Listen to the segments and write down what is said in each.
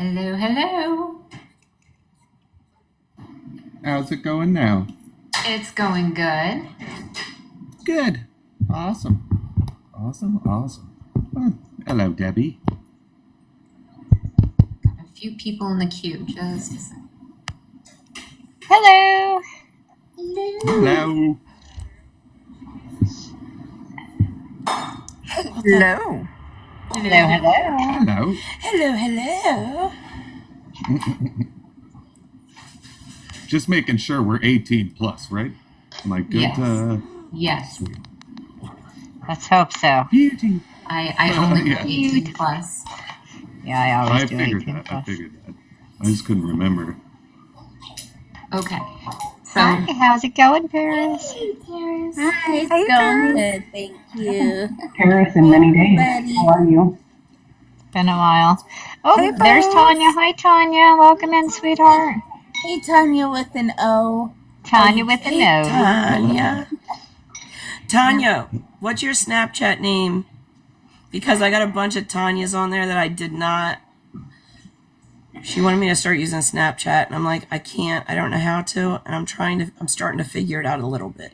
Hello, hello. How's it going now? It's going good. Good. Awesome. Oh, hello, Debbie. Got a few people in the queue. Just a second. Hello. Hello. Hello. Hello. Hello. Just making sure we're 18 plus, right? Am I good? Yes. Yes. Sweet. Let's hope so. Beauty. I only Yeah. got 18 plus. Yeah, I always I do figured 18 that. plus. I just couldn't remember. Okay. So, Hi, how's it going, Paris? Paris. Hi, it's How you going doing? good. Thank you. Paris in many days. Buddy. How are you? Been a while. Oh, Hey, there's Paris. Tanya. Hi, Tanya. Welcome in, sweetheart. Hey, Tanya with an O. Tanya with a Hey, no. Tanya. Tanya, what's your Snapchat name? Because I got a bunch of Tanyas on there that I did not. She wanted me to start using Snapchat, and I'm like, I can't. I don't know how to, and I'm starting to figure it out a little bit.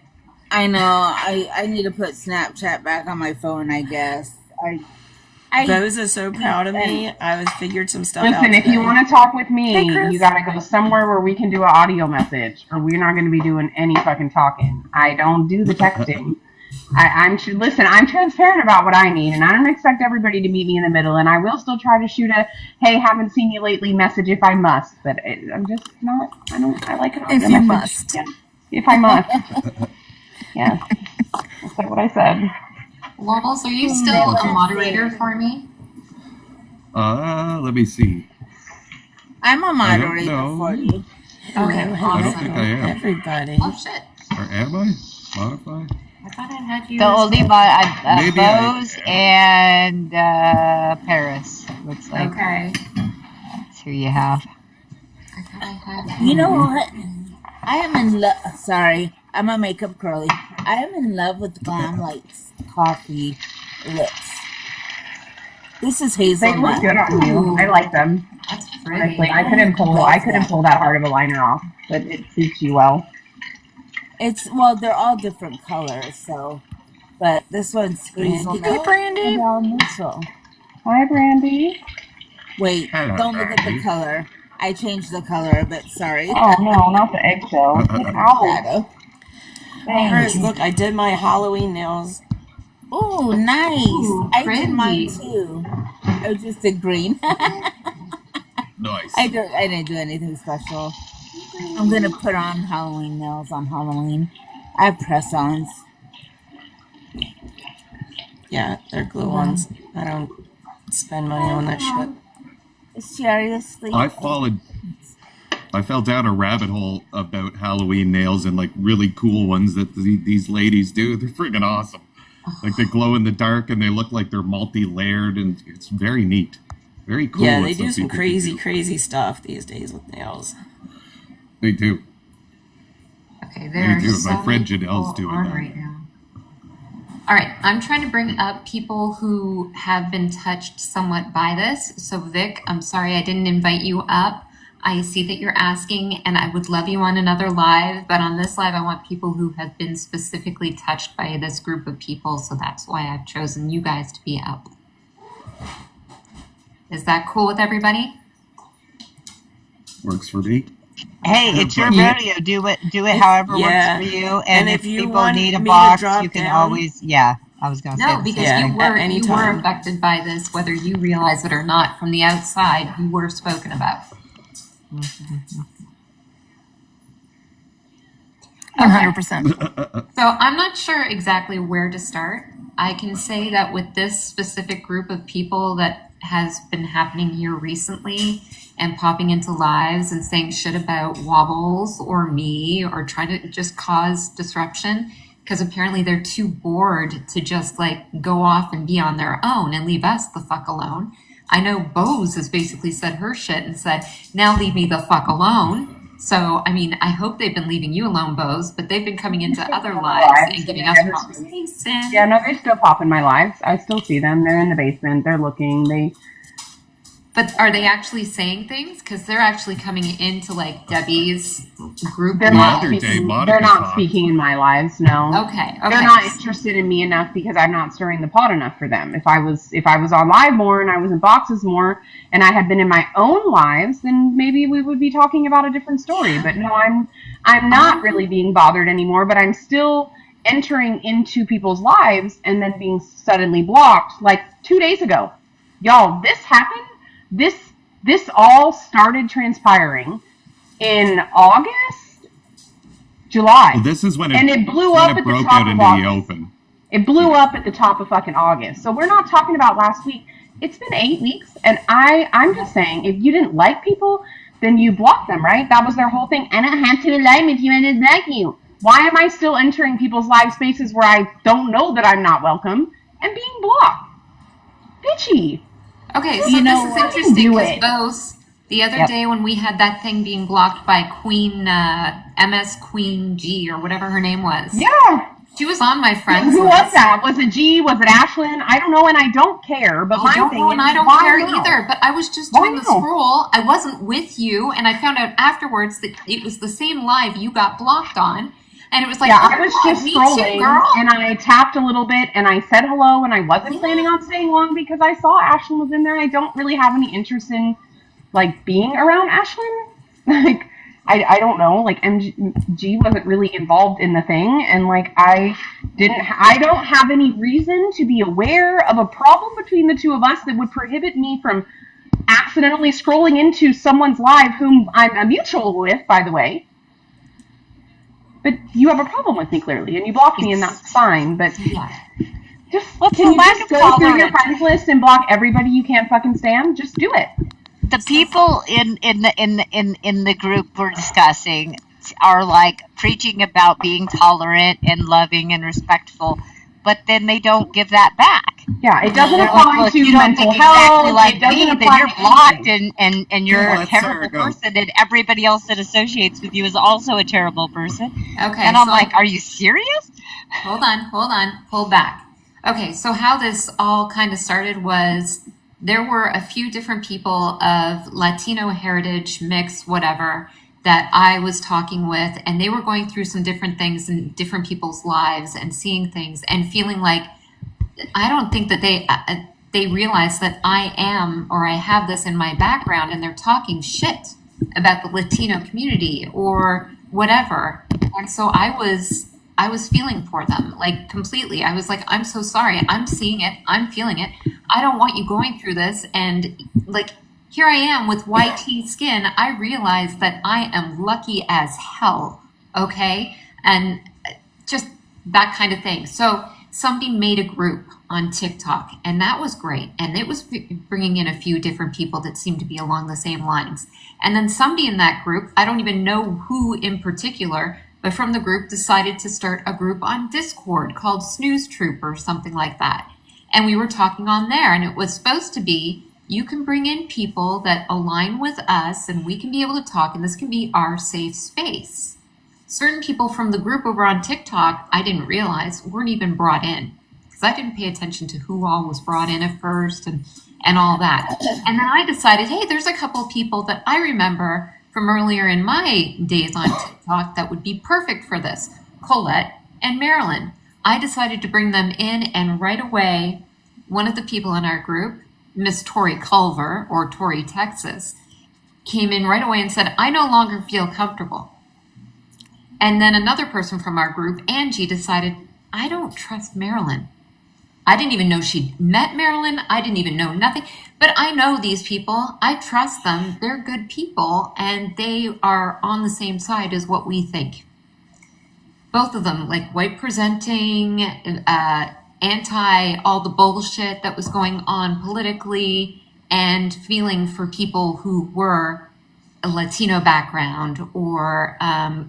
I know. I need to put Snapchat back on my phone, I guess. Bose is so proud of me. I was figured some stuff out. Listen, if you today. want to talk with me, Hey, Chris. you gotta go somewhere where we can do an audio message, or we're not gonna be doing any fucking talking. I don't do the texting. Listen, I'm transparent about what I need, and I don't expect everybody to meet me in the middle, and I will still try to shoot a, hey, haven't seen you lately message if I must, but I'm just not, I like it. If you must. Yeah. If I must. Yeah. That's like what I said. Wobbles, are you still a moderator for me? Let me see. I'm a I don't moderator know. for you. Okay, I don't awesome. think I am. Everybody. Oh, shit. Or am I? Modify? I thought I had you. The oldie but Maybe I Bose am. and Paris. Looks like Okay. that's who you have. I thought I had you. You know what? I am in love. Sorry, I'm gonna make up curly. I am in love with Glam Light's coffee lips. This is They look hazelnut. good on you. I like them. That's pretty. Honestly, I couldn't pull that hard of a liner off, but it suits you well. They're all different colors, so. But this one's hazelnut. Hey, Brandy. And all neutral. Hi, Brandy. Wait, Hello, don't look at the Brandy. color. I changed the color a bit. Sorry. Oh no, not the eggshell. Get out. Shadow. Paris, look, I did my Halloween nails. Ooh, nice. Ooh, I did mine pretty. too. I just did green. Nice. I didn't do anything special. I'm gonna put on Halloween nails on Halloween. I have press-ons. Yeah, they're glue ones. I don't spend money on that shit. Seriously. I fell down a rabbit hole about Halloween nails and like really cool ones that these ladies do. They're freaking awesome. Like they glow in the dark and they look like they're multi-layered and it's very neat. Very cool. Yeah, what they do some people can crazy, do. crazy stuff these days with nails. They do. Okay, They there are do. so My friend many Janelle's people doing on that. right now. All right, I'm trying to bring up people who have been touched somewhat by this. So Vic, I'm sorry I didn't invite you up. I see that you're asking, and I would love you on another live, but on this live, I want people who have been specifically touched by this group of people, so that's why I've chosen you guys to be up. Is that cool with everybody? Works for me. Hey, it's your Yeah. rodeo. Do it however Yeah. works for you. And And if if you people want need a me to box, drop you can down- always. Yeah, I was gonna say. No, the because same Yeah, you thing. were at any you were time. affected by this, whether you realize it or not. From the outside, you were spoken about. 100%. So I'm not sure exactly where to start. I can say that with this specific group of people that has been happening here recently and popping into lives and saying shit about Wobbles or me or trying to just cause disruption because apparently they're too bored to just like go off and be on their own and leave us the fuck alone. I know Bose has basically said her shit and said, now leave me the fuck alone. So, I mean, I hope they've been leaving you alone, Bose, but they've been coming into other lives and giving us conversation. Yeah, no, they still pop in my lives. I still see them. They're in the basement. They're looking. But are they actually saying things? Because they're actually coming into like Debbie's group. They're The not other day, speaking. Monica They're not talked. speaking in my lives. No. Okay. They're not interested in me enough because I'm not stirring the pot enough for them. If I was on live more and I was in boxes more and I had been in my own lives, then maybe we would be talking about a different story. But no, I'm not really being bothered anymore, but I'm still entering into people's lives and then being suddenly blocked like 2 days ago. Y'all, this happened. This all started transpiring in August, July. Well, this is when And it blew kind up of at the broke top out of into the August. open. It blew up at the top of fucking August. So we're not talking about last week. It's been 8 weeks, and I'm just saying, if you didn't like people, then you block them, right? That was their whole thing. I don't have to like me if you didn't like you. Why am I still entering people's live spaces where I don't know that I'm not welcome and being blocked? Bitchy. Okay, so You know this is what? interesting Do because it. both the other Yep. day when we had that thing being blocked by Queen MS Queen G or whatever her name was. Yeah. She was on my friends Who list. was that? Was it G? Was it Ashlyn? I don't know, and I don't care. But my I don't thing know, and is, I don't why care now? either. But I was just Why doing the now? scroll. I wasn't with you, and I found out afterwards that it was the same live you got blocked on, and it was like, Yeah, oh, I was God, just me scrolling, too, girl. and I tapped a little bit, and I said hello, and I wasn't planning on staying long because I saw Ashlyn was in there. I don't really have any interest in, like, being around Ashlyn. Like, I don't know. Like, MG wasn't really involved in the thing, and, like, I don't have any reason to be aware of a problem between the two of us that would prohibit me from accidentally scrolling into someone's live whom I'm a mutual with, by the way. But you have a problem with me, clearly, and you block me, and that's fine. But Yeah. just What's can the you lack just of go through your tolerance? friends list and block everybody you can't fucking stand? Just do it. The people in the group we're discussing are like preaching about being tolerant and loving and respectful, but then they don't give that back. Yeah, it doesn't They're apply like, look, to you don't mental think health. exactly like it doesn't me, apply then you're to blocked anything. and you're Yeah, a let Sarah terrible go. person, and everybody else that associates with you is also a terrible person. Okay. And I'm so like, are you serious? hold on, pull back. Okay, so how this all kind of started was there were a few different people of Latino heritage, mix, whatever, that I was talking with, and they were going through some different things in different people's lives and seeing things and feeling like I don't think that they realize that I am or I have this in my background, and they're talking shit about the Latino community or whatever. And so I was feeling for them, like completely. I was like, I'm so sorry. I'm seeing it. I'm feeling it. I don't want you going through this. And like, here I am with white skin. I realize that I am lucky as hell. Okay. And just that kind of thing. So somebody made a group on TikTok, and that was great. And it was bringing in a few different people that seemed to be along the same lines. And then somebody in that group, I don't even know who in particular, but from the group decided to start a group on Discord called Snooze Troop or something like that. And we were talking on there, and it was supposed to be, you can bring in people that align with us and we can be able to talk, and this can be our safe space. Certain people from the group over on TikTok, I didn't realize, weren't even brought in because I didn't pay attention to who all was brought in at first and all that. And then I decided, hey, there's a couple of people that I remember from earlier in my days on TikTok that would be perfect for this. Colette and Marilyn. I decided to bring them in, and right away, one of the people in our group, Miss Tori Culver, or Tori Texas, came in right away and said, I no longer feel comfortable. And then another person from our group, Angie, decided, I don't trust Marilyn. I didn't even know she'd met Marilyn. I didn't even know nothing. But I know these people. I trust them. They're good people, and they are on the same side as what we think. Both of them, like white presenting, anti all the bullshit that was going on politically, and feeling for people who were a Latino background or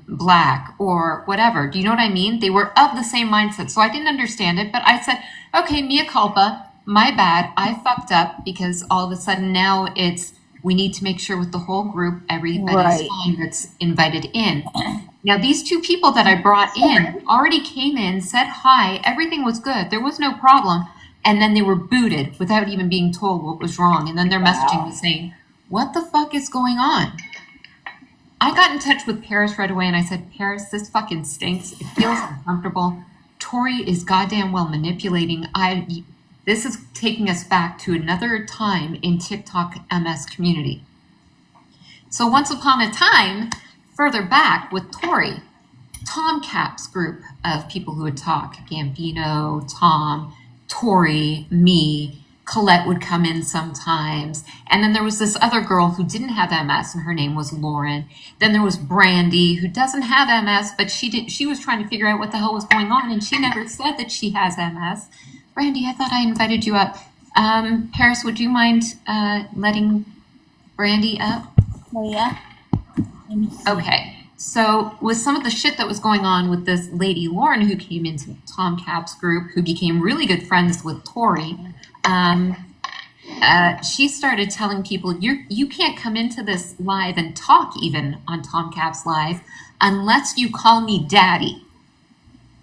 black or whatever. Do you know what I mean? They were of the same mindset. So I didn't understand it, but I said, okay, mea culpa, my bad. I fucked up because all of a sudden now it's, we need to make sure with the whole group, everybody's Right. fine that's invited in. Now, these two people that I brought in already came in, said hi, everything was good. There was no problem. and then they were booted without even being told what was wrong. And then their messaging was saying, "What the fuck is going on?" I got in touch with Paris right away and I said, "Paris, this fucking stinks. It feels uncomfortable. Tori is goddamn well manipulating. This is taking us back to another time in TikTok MS community." So once upon a time, further back with Tori, Tom Cap's group of people who would talk, Gambino, Tom, Tori, me, Colette would come in sometimes. And then there was this other girl who didn't have MS and her name was Lauren. Then there was Brandy who doesn't have MS, but she was trying to figure out what the hell was going on and she never said that she has MS. Brandy, I thought I invited you up. Paris, would you mind letting Brandy up? Oh yeah. Let me see. Okay. So with some of the shit that was going on with this lady Lauren who came into Tom Cap's group, who became really good friends with Tori, she started telling people, you can't come into this live and talk even on Tom Cap's live unless you call me daddy.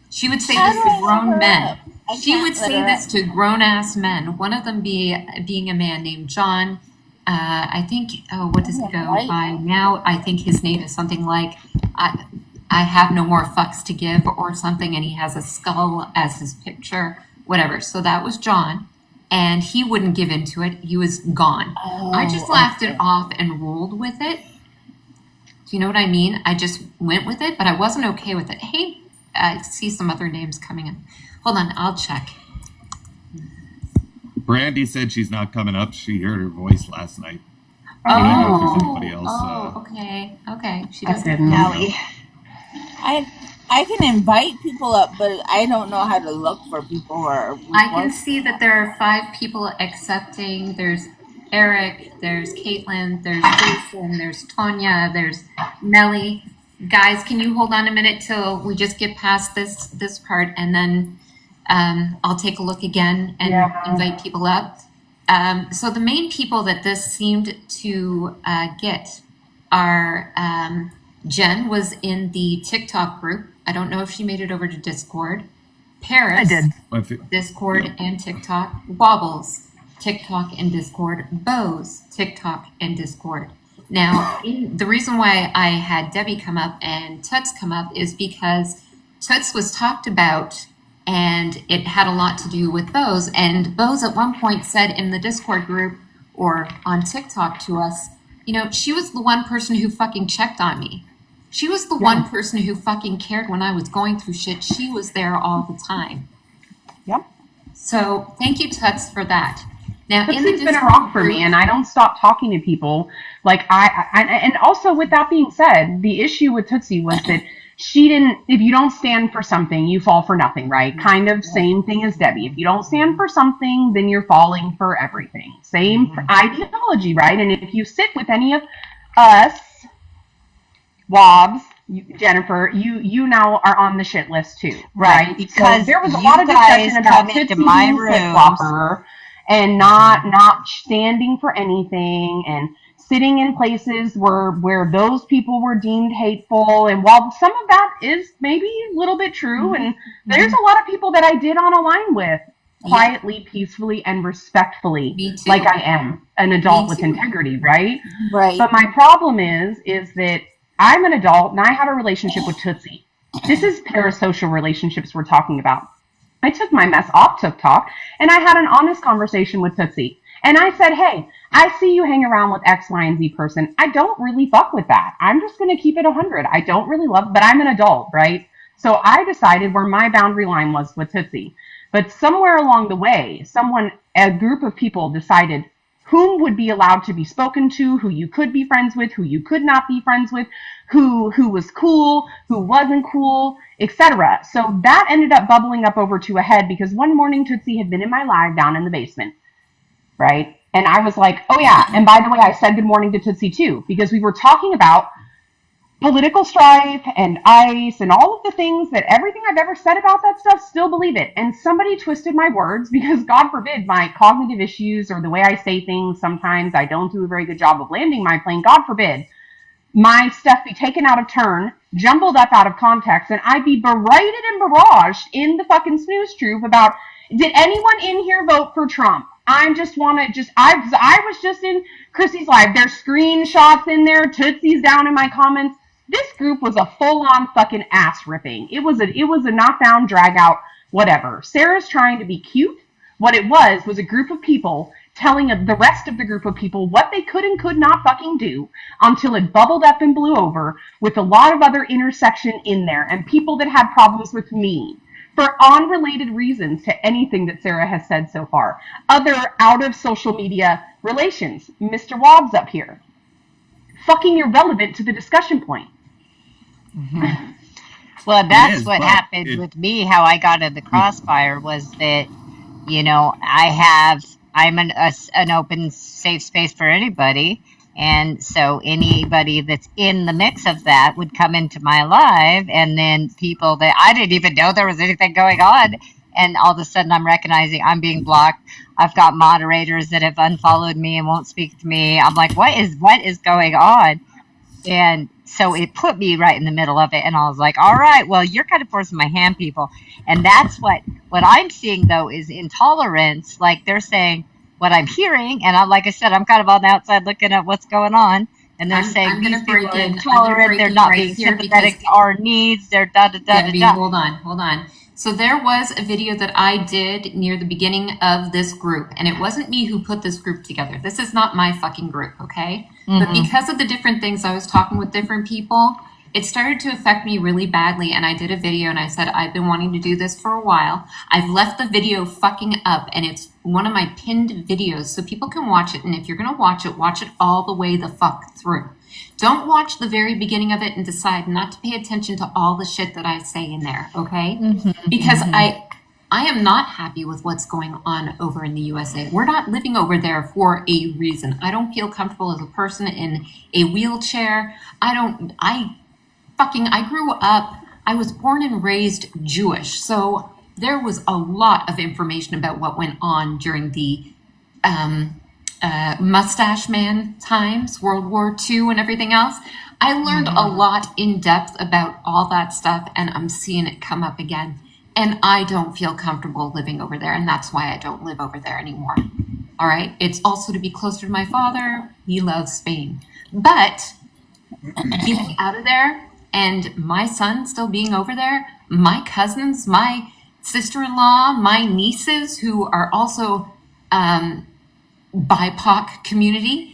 She would say How this do to I let grown her men. up? I She can't would let say her this up. to grown-ass men. One of them being a man named John. I think, what does it go Right. by now? I think his name is something like, I have no more fucks to give or something, and he has a skull as his picture, whatever. So that was John, and he wouldn't give into it. He was gone. I just laughed it off and rolled with it. Do you know what I mean? I just went with it, but I wasn't okay with it. Hey, I see some other names coming in. Hold on, I'll check. Brandy said she's not coming up. She heard her voice last night. I don't know if there's anybody else. Okay. She I doesn't. didn't. Nelly. I can invite people up, but I don't know how to look for people or. I can see that there are 5 people accepting. There's Eric, there's Caitlin, there's Jason, there's Tanya, there's Nelly. Guys, can you hold on a minute till we just get past this part, and then I'll take a look again and invite people up. So the main people that this seemed to get are Jen was in the TikTok group. I don't know if she made it over to Discord. Paris, I did. Discord and TikTok. Wobbles, TikTok and Discord. Bose, TikTok and Discord. Now, the reason why I had Debbie come up and Toots come up is because Toots was talked about and it had a lot to do with Bose. And Bose at one point said in the Discord group or on TikTok to us, she was the one person who fucking checked on me. She was the one person who fucking cared when I was going through shit. She was there all the time. Yep. So thank you, Toots, for that. Now, Tootsie's been a rock for me, and I don't stop talking to people. Like and also with that being said, the issue with Tootsie was that she didn't. If you don't stand for something, you fall for nothing, right? Kind of same thing as Debbie. If you don't stand for something, then you're falling for everything. Same ideology, right? And if you sit with any of us, Wobbs, Jennifer, you now are on the shit list too, right? Because so there was a you lot of guys discussion about come into Tootsie my being rooms. flip-flopper and not standing for anything and sitting in places where those people were deemed hateful. And while some of that is maybe a little bit true, and there's a lot of people that I did on a line with quietly, peacefully, and respectfully, Me too. like I am an adult Me with too. integrity, right? Right. But my problem is that I'm an adult and I have a relationship with Tootsie. This is parasocial relationships we're talking about. I took my mess off TikTok and I had an honest conversation with Tootsie. And I said, hey, I see you hang around with X, Y, and Z person. I don't really fuck with that. I'm just going to keep it 100. I don't really love, but I'm an adult, right? So I decided where my boundary line was with Tootsie. But somewhere along the way, a group of people decided whom would be allowed to be spoken to, who you could be friends with, who you could not be friends with, who was cool, who wasn't cool, etc. So that ended up bubbling up over to a head because one morning Tootsie had been in my live down in the basement, right? And I was like, oh yeah, and by the way, I said good morning to Tootsie too, because we were talking about political strife and ICE and all of the things that everything I've ever said about that stuff, still believe it. And somebody twisted my words because God forbid my cognitive issues or the way I say things, sometimes I don't do a very good job of landing my plane. God forbid my stuff be taken out of turn, jumbled up out of context, and I'd be berated and barraged in the fucking snooze troop about Did anyone in here vote for Trump? I was just in Chrissy's live. There's screenshots in there, Tootsie's down in my comments. This group was a full-on fucking ass ripping. It was a knockdown, drag out, whatever. Sarah's trying to be cute. What it was a group of people telling the rest of the group of people what they could and could not fucking do until it bubbled up and blew over with a lot of other intersection in there and people that had problems with me for unrelated reasons to anything that Sarah has said so far. Other out of social media relations. Mr. Wobbs up here. Fucking irrelevant to the discussion point. Mm-hmm. Well, that's is, what but happened it- with me. How I got in the crossfire was that, you know, I'm an open, safe space for anybody. And so anybody that's in the mix of that would come into my live, and then people that I didn't even know there was anything going on. And all of a sudden I'm recognizing I'm being blocked. I've got moderators that have unfollowed me and won't speak to me. I'm like, what is going on? And so it put me right in the middle of it. And I was like, all right, well, you're kind of forcing my hand, people. And that's what I'm seeing, though, is intolerance. Like they're saying what I'm hearing. And like I said, I'm kind of on the outside looking at what's going on. And they're saying I'm these gonna people break are in. I'm gonna intolerant. break They're in not right being here sympathetic because- to our needs. They're da-da-da-da-da. Debbie, hold on. So there was a video that I did near the beginning of this group, and it wasn't me who put this group together. This is not my fucking group, okay? But because of the different things I was talking with different people, it started to affect me really badly, and I did a video and I said, I've been wanting to do this for a while. I've left the video fucking up, and it's one of my pinned videos, so people can watch it, and if you're gonna watch it all the way the fuck through. Don't watch the very beginning of it and decide not to pay attention to all the shit that I say in there, okay? Because I am not happy with what's going on over in the USA. We're not living over there for a reason. I don't feel comfortable as a person in a wheelchair. I grew up, I was born and raised Jewish. So there was a lot of information about what went on during the Mustache Man times, World War II and everything else. I learned a lot in depth about all that stuff, and I'm seeing it come up again. And I don't feel comfortable living over there, and that's why I don't live over there anymore. All right? It's also to be closer to my father. He loves Spain. But getting out of there and my son still being over there, my cousins, my sister-in-law, my nieces who are also BIPOC community,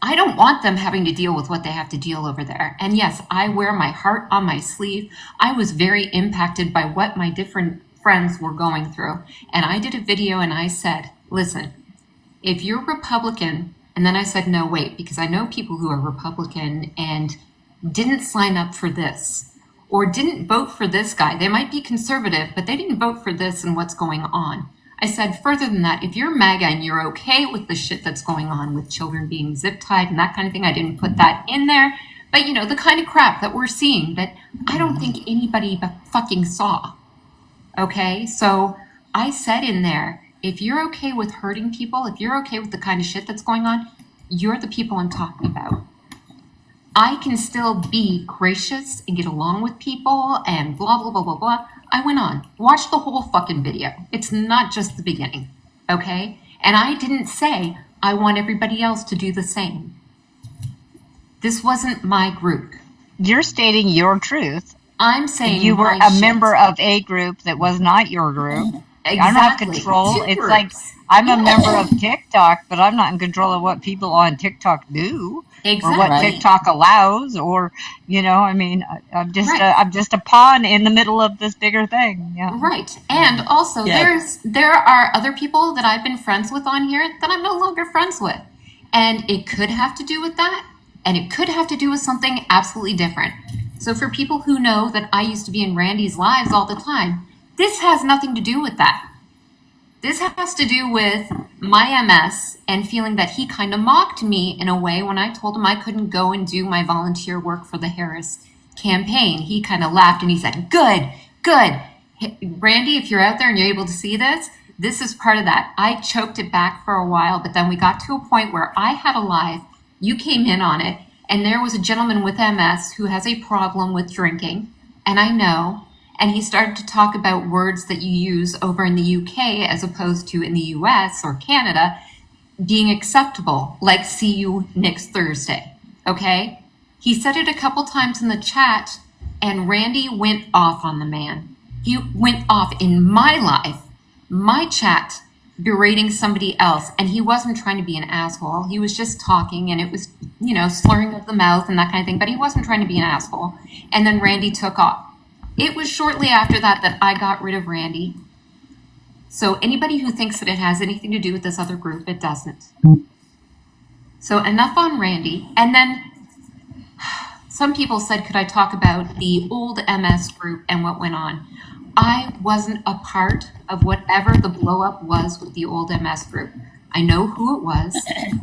I don't want them having to deal with what they have to deal over there. And yes, I wear my heart on my sleeve. I was very impacted by what my different friends were going through. And I did a video and I said, listen, if you're Republican, and then I said, no, wait, because I know people who are Republican and didn't sign up for this or didn't vote for this guy. They might be conservative, but they didn't vote for this and what's going on. I said, further than that, if you're MAGA and you're okay with the shit that's going on with children being zip tied and that kind of thing, I didn't put that in there. But, you know, the kind of crap that we're seeing that I don't think anybody fucking saw. Okay? So I said in there, if you're okay with hurting people, if you're okay with the kind of shit that's going on, you're the people I'm talking about. I can still be gracious and get along with people and blah, blah, blah, blah, blah. I went on. Watch the whole fucking video. It's not just the beginning, okay? And I didn't say I want everybody else to do the same. This wasn't my group. You're stating your truth. I'm saying You were my a shit. member of a group that was not your group. Exactly. I don't have control. Two It's groups. like I'm a member of TikTok, but I'm not in control of what people on TikTok do or what Exactly. TikTok allows, or I mean, I'm just Right. I'm just a pawn in the middle of this bigger thing. Yeah. Right. And also Yeah. there are other people that I've been friends with on here that I'm no longer friends with. And it could have to do with that, and it could have to do with something absolutely different. So for people who know that I used to be in Randy's lives all the time, this has nothing to do with that. This has to do with my MS and feeling that he kind of mocked me in a way when I told him I couldn't go and do my volunteer work for the Harris campaign. He kind of laughed and he said, good. Randy, if you're out there and you're able to see this, this is part of that. I choked it back for a while, but then we got to a point where I had a live, you came in on it, and there was a gentleman with MS who has a problem with drinking, and I know, and he started to talk about words that you use over in the UK as opposed to in the US or Canada being acceptable, like see you next Thursday. Okay? He said it a couple times in the chat, and Randy went off on the man. He went off in my life, my chat, berating somebody else, and he wasn't trying to be an asshole. He was just talking, and it was, slurring of the mouth and that kind of thing, but he wasn't trying to be an asshole. And then Randy took off. It was shortly after that I got rid of Randy. So anybody who thinks that it has anything to do with this other group, it doesn't. So enough on Randy. And then some people said, could I talk about the old MS group and what went on? I wasn't a part of whatever the blow up was with the old MS group. I know who it was.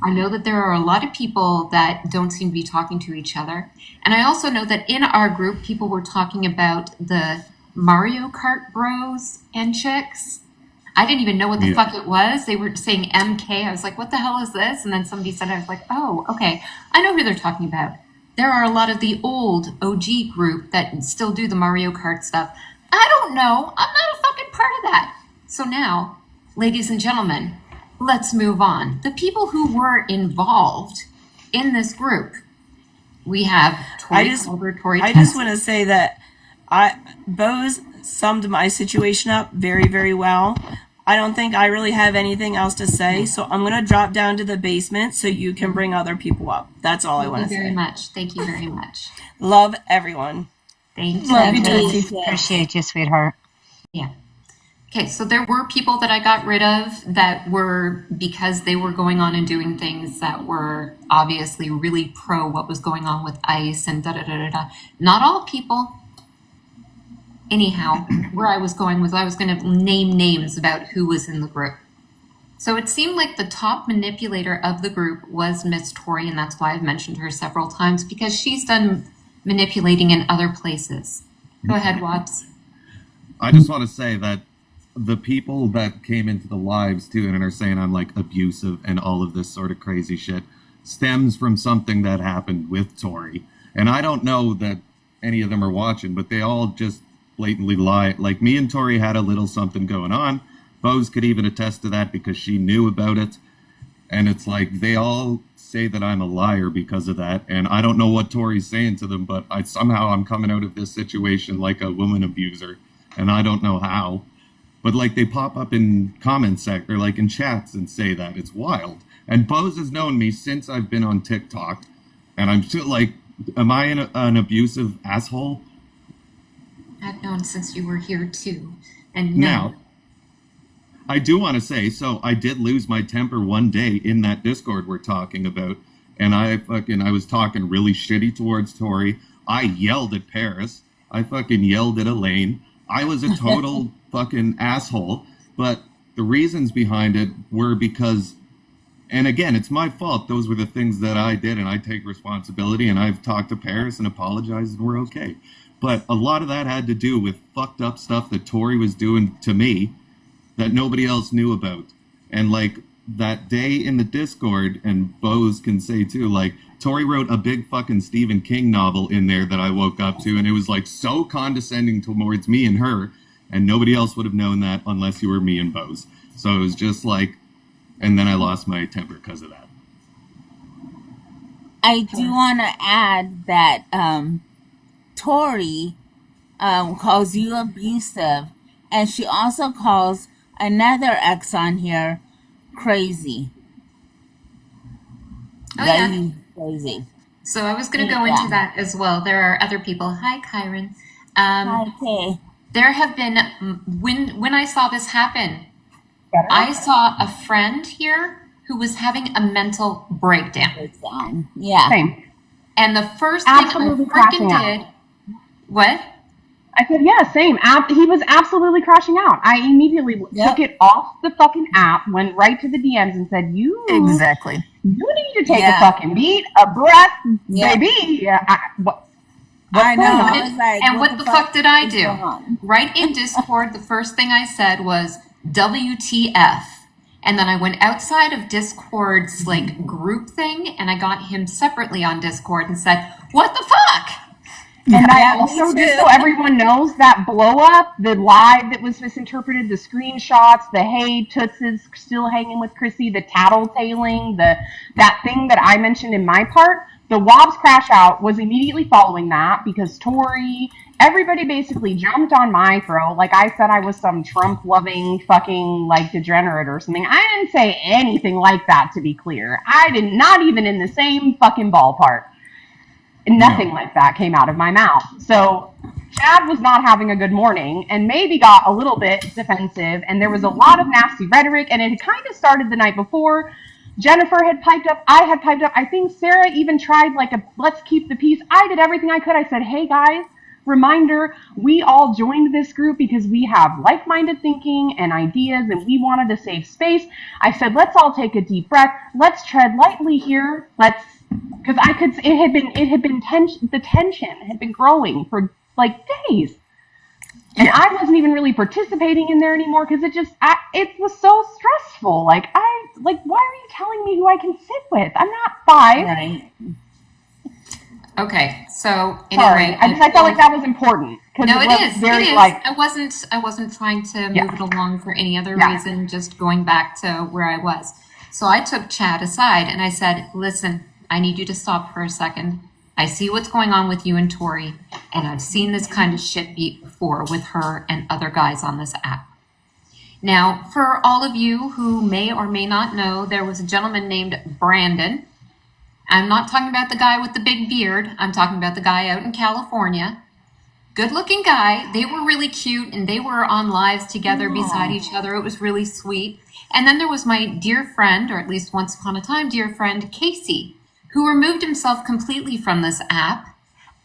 I know that there are a lot of people that don't seem to be talking to each other. And I also know that in our group, people were talking about the Mario Kart bros and chicks. I didn't even know what the fuck it was. They were saying MK. I was like, what the hell is this? And then somebody said, I was like, oh, okay. I know who they're talking about. There are a lot of the old OG group that still do the Mario Kart stuff. I don't know. I'm not a fucking part of that. So now, ladies and gentlemen, let's move on. The people who were involved in this group, we have Tori Culver, Tori I just want to say that Bose summed my situation up very, very well. I don't think I really have anything else to say, so I'm going to drop down to the basement so you can bring other people up. That's all I want to say. Thank you very much. Love everyone. Thank you. Love you. Appreciate you, sweetheart. Yeah. Okay, so there were people that I got rid of that were because they were going on and doing things that were obviously really pro what was going on with ICE and da-da-da-da-da. Not all people. Anyhow, where I was going was I was going to name names about who was in the group. So it seemed like the top manipulator of the group was Miss Tori, and that's why I've mentioned her several times, because she's done manipulating in other places. Go ahead, Wobbs. I just want to say that the people that came into the lives too and are saying I'm like abusive and all of this sort of crazy shit stems from something that happened with Tori. And I don't know that any of them are watching, but they all just blatantly lie. Like me and Tori had a little something going on. Bose could even attest to that because she knew about it. And it's like they all say that I'm a liar because of that. And I don't know what Tori's saying to them, but I'm coming out of this situation like a woman abuser. And I don't know how. But like they pop up in comment or like in chats and say that. It's wild. And Bose has known me since I've been on TikTok. And I'm still like, am I an abusive asshole? I've known since you were here too. And Now, I do want to say, so I did lose my temper one day in that Discord we're talking about. And I was talking really shitty towards Tori. I yelled at Paris. I fucking yelled at Elaine. I was a total fucking asshole. But the reasons behind it were because, and again, it's my fault. Those were the things that I did, and I take responsibility. And I've talked to Paris and apologized, and we're okay. But a lot of that had to do with fucked up stuff that Tori was doing to me that nobody else knew about. And like that day in the Discord, and Bose can say too, like Tori wrote a big fucking Stephen King novel in there that I woke up to, and it was like so condescending towards me and her, and nobody else would have known that unless you were me and Bose. So it was just like, and then I lost my temper because of that. I do want to add that Tori calls you abusive, and she also calls another ex on here crazy. Oh, That yeah. he's crazy. So I was going to go into that as well. There are other people. Hi, Kyron. Okay. There have been, when I saw this happen, I saw a friend here who was having a mental breakdown. It's down. Yeah. Same. And the first Absolutely thing I freaking crashing out. did, what? I said, yeah, same. He was absolutely crashing out. I immediately took it off the fucking app, went right to the DMs and said, you Exactly. need to take Yeah. a fucking beat, a breath, Yeah. baby. I know. going on? I was like, And what the fuck did I is do? going on? Right in Discord, the first thing I said was WTF. And then I went outside of Discord's like group thing, and I got him separately on Discord and said, what the fuck? And Yeah, I me also, just too. so everyone knows, that blow up, the live that was misinterpreted, the screenshots, the hey, Toots is still hanging with Chrissy, the tattletaling, that thing that I mentioned in my part, the Wobbs crash out was immediately following that because Tori, everybody basically jumped on my throat. Like I said, I was some Trump loving fucking like degenerate or something. I didn't say anything like that, to be clear. I did not even in the same fucking ballpark. Nothing like that came out of my mouth. So Chad was not having a good morning and maybe got a little bit defensive, and there was a lot of nasty rhetoric, and it had kind of started the night before. Jennifer had piped up. I had piped up. I think Sarah even tried like a let's keep the peace. I did everything I could. I said, hey guys, reminder, we all joined this group because we have like-minded thinking and ideas and we wanted a safe space. I said, let's all take a deep breath. Let's tread lightly here. Because the tension had been growing for like days. And I wasn't even really participating in there anymore because it was so stressful. Like, why are you telling me who I can sit with? I'm not 5. Right. Okay, so Sorry, anyway, I felt like that was important. No, it it is. very, It is. like, I wasn't trying to Yeah. move it along for any other Yeah. reason, just going back to where I was. So I took Chad aside and I said, listen, I need you to stop for a second. I see what's going on with you and Tori, and I've seen this kind of shit beat before with her and other guys on this app. Now, for all of you who may or may not know, there was a gentleman named Brandon. I'm not talking about the guy with the big beard. I'm talking about the guy out in California. Good looking guy. They were really cute and they were on lives together beside each other. It was really sweet. And then there was my dear friend, or at least once upon a time, dear friend, Casey, who removed himself completely from this app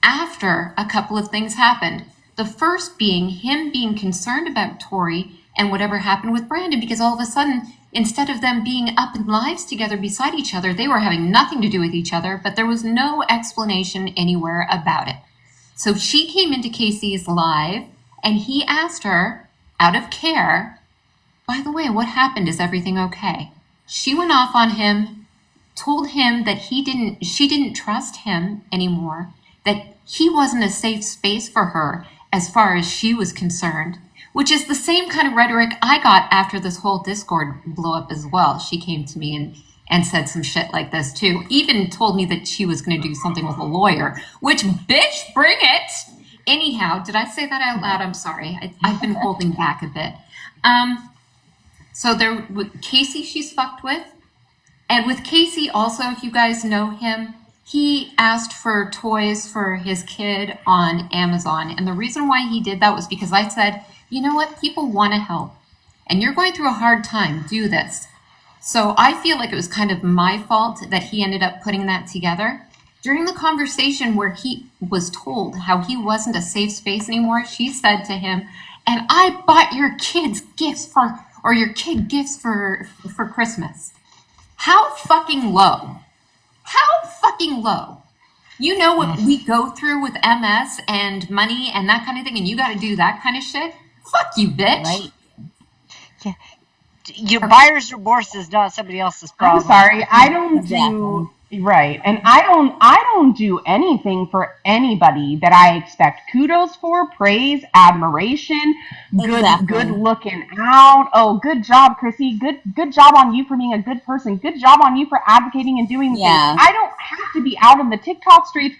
after a couple of things happened. The first being him being concerned about Tori and whatever happened with Brandon, because all of a sudden, instead of them being up in lives together beside each other, they were having nothing to do with each other, but there was no explanation anywhere about it. So she came into Casey's live and he asked her, out of care, by the way, what happened? Is everything okay? She went off on him, told him that she didn't trust him anymore, that he wasn't a safe space for her as far as she was concerned, which is the same kind of rhetoric I got after this whole Discord blow up as well. She came to me and said some shit like this too. Even told me that she was going to do something with a lawyer, which, bitch, bring it. Anyhow, did I say that out loud? I'm sorry. I've been holding back a bit. So there, with Casey, she's fucked with. And with Casey also, if you guys know him, he asked for toys for his kid on Amazon. And the reason why he did that was because I said, you know what? People want to help. And you're going through a hard time. Do this. So I feel like it was kind of my fault that he ended up putting that together. During the conversation where he was told how he wasn't a safe space anymore, she said to him, and I bought your kids gifts your kid gifts for Christmas. How fucking low? How fucking low? You know what we go through with MS and money and that kind of thing, and you got to do that kind of shit? Fuck you, bitch. Right. Yeah. Your buyer's remorse is not somebody else's problem. I'm sorry, I don't Exactly. do right, and I don't do anything for anybody that I expect kudos for, praise, admiration, Exactly. good looking out. Oh, good job, Chrissy. Good job on you for being a good person. Good job on you for advocating and doing Yeah. things. I don't have to be out on the TikTok streets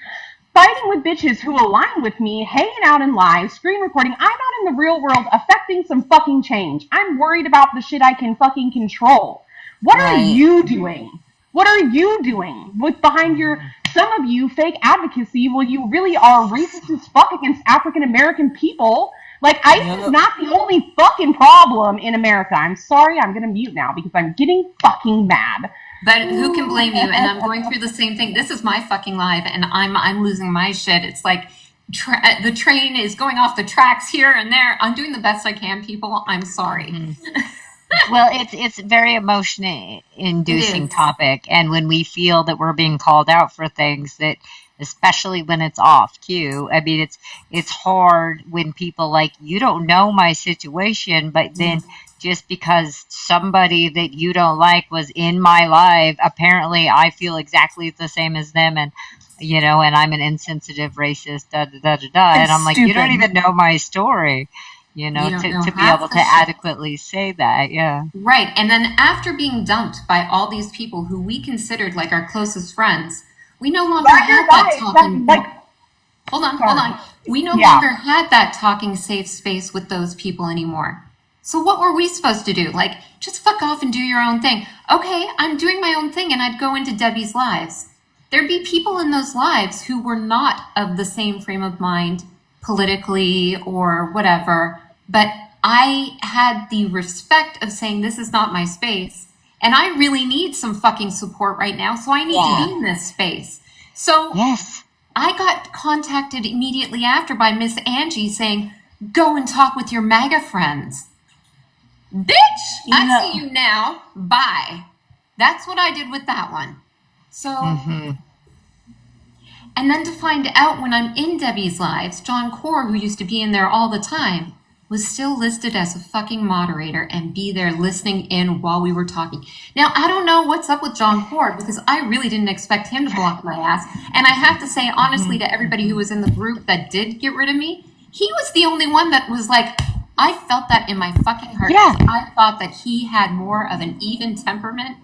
fighting with bitches who align with me, hanging out in live, screen recording. I'm not in the real world affecting some fucking change. I'm worried about the shit I can fucking control. What are Right. you doing? What are you doing with behind some of you, fake advocacy? Well, you really are racist as fuck against African American people. Like, ICE is not the only fucking problem in America. I'm sorry, I'm gonna mute now because I'm getting fucking mad. But who can blame you? And I'm going through the same thing. This is my fucking life, and I'm losing my shit. It's like the train is going off the tracks here and there. I'm doing the best I can, people. I'm sorry. Well, it's a very emotion-inducing It is. topic, and when we feel that we're being called out for things that, especially when it's off too. I mean, it's hard when people like, you don't know my situation, but then just because somebody that you don't like was in my live, apparently I feel exactly the same as them, and and I'm an insensitive racist, da da da da da. And I'm like, you don't Stupid. even know my story, You don't know to be half able the to shit. adequately say that. Yeah. Right. And then after being dumped by all these people who we considered like our closest friends, we no longer had that talking. Hold on. We no Yeah. longer had that talking safe space with those people anymore. So what were we supposed to do? Like, just fuck off and do your own thing. Okay, I'm doing my own thing, and I'd go into Debbie's lives. There'd be people in those lives who were not of the same frame of mind politically or whatever, but I had the respect of saying, this is not my space, and I really need some fucking support right now, so I need to be in this space. So Yes. I got contacted immediately after by Miss Angie saying, go and talk with your MAGA friends. Bitch, I see you now. Bye. That's what I did with that one. So, and then to find out when I'm in Debbie's lives, John Core, who used to be in there all the time, was still listed as a fucking moderator and be there listening in while we were talking. Now, I don't know what's up with John Cord because I really didn't expect him to block my ass. And I have to say, honestly, to everybody who was in the group that did get rid of me, he was the only one that was like, I felt that in my fucking heart. Yeah. I thought that he had more of an even temperament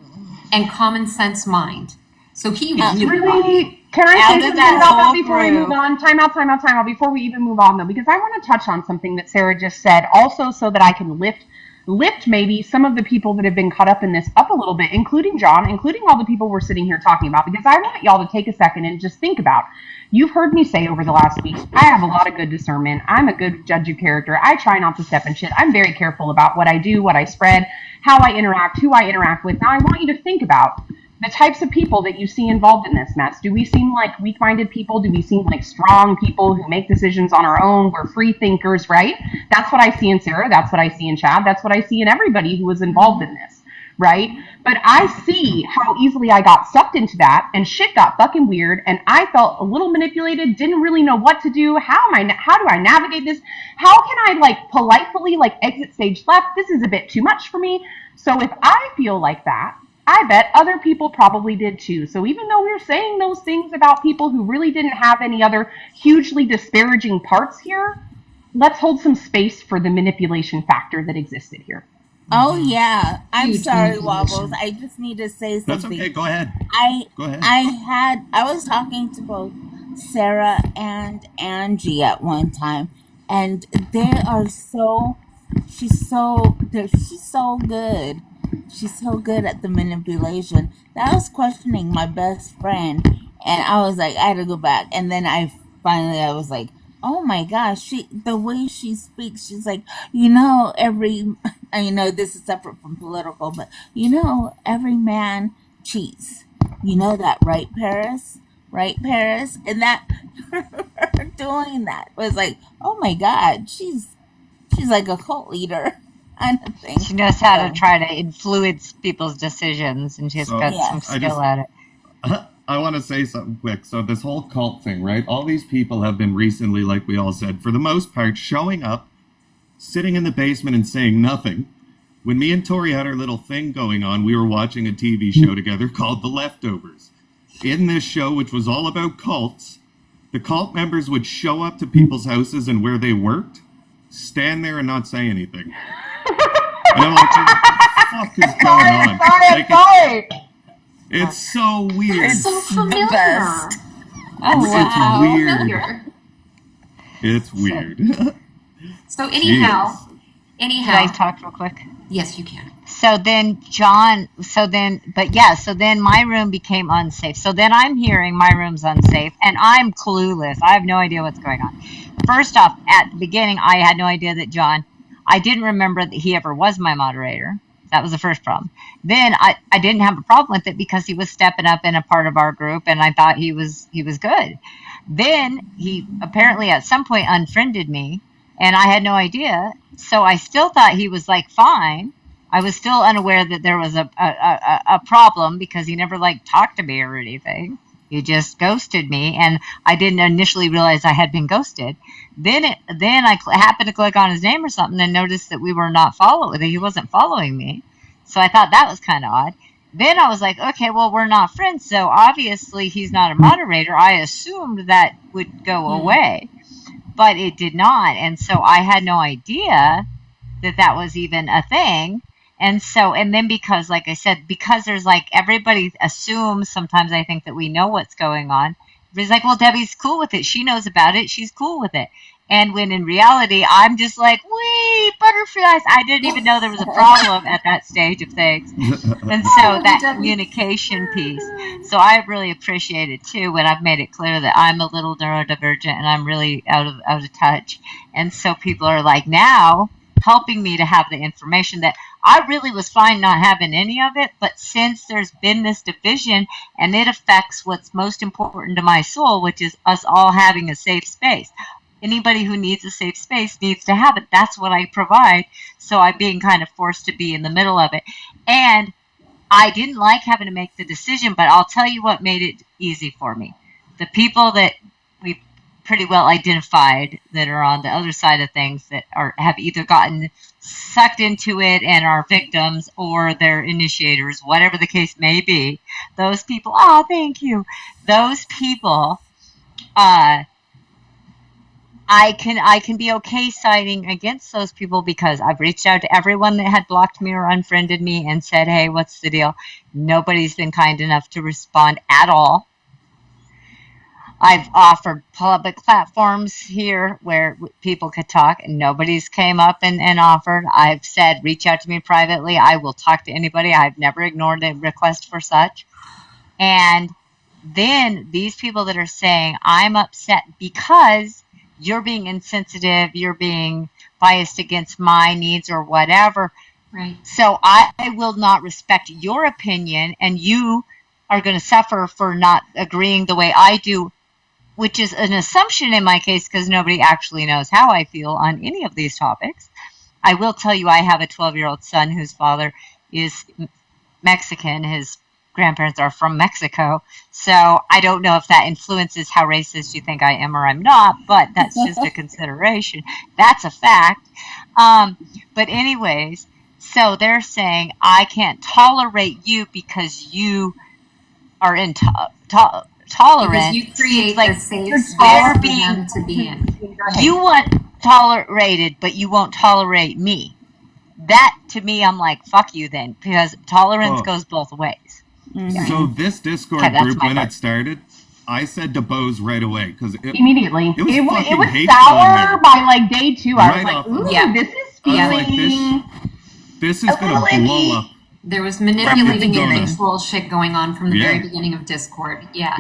and common sense mind. So he really Really? Can I Out say of something that about that whole before we group. move on? Time out. Before we even move on, though, because I want to touch on something that Sarah just said, also so that I can lift maybe some of the people that have been caught up in this up a little bit, including John, including all the people we're sitting here talking about, because I want y'all to take a second and just think about. You've heard me say over the last week, I have a lot of good discernment. I'm a good judge of character. I try not to step in shit. I'm very careful about what I do, what I spread, how I interact, who I interact with. Now, I want you to think about the types of people that you see involved in this mess. Do we seem like weak-minded people? Do we seem like strong people who make decisions on our own? We're free thinkers, right? That's what I see in Sarah. That's what I see in Chad. That's what I see in everybody who was involved in this, right? But I see how easily I got sucked into that, and shit got fucking weird, and I felt a little manipulated, didn't really know what to do. How do I navigate this? How can I politely exit stage left? This is a bit too much for me. So if I feel like that, I bet other people probably did too. So even though we're saying those things about people who really didn't have any other hugely disparaging parts here, let's hold some space for the manipulation factor that existed here. Oh yeah. I'm Huge sorry, manipulation. Wobbles. I just need to say That's something. okay. Go ahead. Go ahead. I was talking to both Sarah and Angie at one time, and they are she's so good. She's so good at the manipulation that I was questioning my best friend, and I was like, I had to go back, and then I was like, oh my gosh, the way she speaks, she's like, this is separate from political, but every man cheats. You know that, right, Paris? Right, Paris? And that her doing that was like, oh my God, she's like a cult leader kind of thing. She knows how to try to influence people's decisions, and she's got Yes. some skill at it. I want to say something quick. So this whole cult thing, right? All these people have been recently, like we all said, for the most part, showing up, sitting in the basement and saying nothing. When me and Tori had our little thing going on, we were watching a TV show together called The Leftovers. In this show, which was all about cults, the cult members would show up to people's houses and where they worked, stand there and not say anything. And I'm like, what the fuck is going on? Like, it's so weird. It's so familiar. best. Oh, wow. It's weird. Familiar. It's weird. So anyhow, Can I talk real quick? yes, you can. So then my room became unsafe. So then I'm hearing my room's unsafe, and I'm clueless. I have no idea what's going on. First off, at the beginning, I had no idea that I didn't remember that he ever was my moderator. That was the first problem. Then I didn't have a problem with it because he was stepping up in a part of our group, and I thought he was good. Then he apparently at some point unfriended me, and I had no idea. So I still thought he was fine. I was still unaware that there was a problem because he never talked to me or anything. You just ghosted me, and I didn't initially realize I had been ghosted. Then I happened to click on his name or something and noticed that we were not following. That he wasn't following me. So I thought that was kind of odd. Then I was like, okay, well, we're not friends, so obviously he's not a moderator. I assumed that would go away, but it did not, and so I had no idea that that was even a thing. And so, and then because, like I said, because there's like everybody assumes sometimes I think that we know what's going on. Everybody's like, well, Debbie's cool with it. She knows about it. She's cool with it. And when in reality, I'm just like, wee, butterflies. I didn't even know there was a problem at that stage of things. And so that communication piece. So I really appreciate it too when I've made it clear that I'm a little neurodivergent and I'm really out of touch. And so people are like now helping me to have the information that I really was fine not having any of it, but since there's been this division and it affects what's most important to my soul, which is us all having a safe space. Anybody who needs a safe space needs to have it. That's what I provide. So I'm being kind of forced to be in the middle of it. And I didn't like having to make the decision, but I'll tell you what made it easy for me. The people that we pretty well identified that are on the other side of things that have either gotten sucked into it and are victims or they're initiators, whatever the case may be. Those people, oh, thank you. Those people, I can be okay siding against those people because I've reached out to everyone that had blocked me or unfriended me and said, hey, what's the deal? Nobody's been kind enough to respond at all. I've offered public platforms here where people could talk and nobody's came up and offered. I've said, reach out to me privately. I will talk to anybody. I've never ignored a request for such. And then these people that are saying, I'm upset because you're being insensitive, you're being biased against my needs or whatever. Right. So I will not respect your opinion and you are going to suffer for not agreeing the way I do, which is an assumption in my case because nobody actually knows how I feel on any of these topics. I will tell you I have a 12-year-old son whose father is Mexican. His grandparents are from Mexico. So I don't know if that influences how racist you think I am or I'm not, but that's just a consideration. That's a fact. But anyways, so they're saying I can't tolerate you because you are tolerant. Because you create like the safe they're space for being- them to be in. You want tolerated, but you won't tolerate me. That to me, I'm like, fuck you then, because tolerance Oh. goes both ways. So this Discord Okay, that's group, my when part. it started, I said to Bose right away because Immediately. It was It fucking was hateful in sour there. by like day 2. I was Right like, off. ooh, Yeah. this is I was like, feeling. this is gonna little blow icky. up. There was manipulating and beginning. control shit going on from the Yeah. very beginning of Discord. Yeah.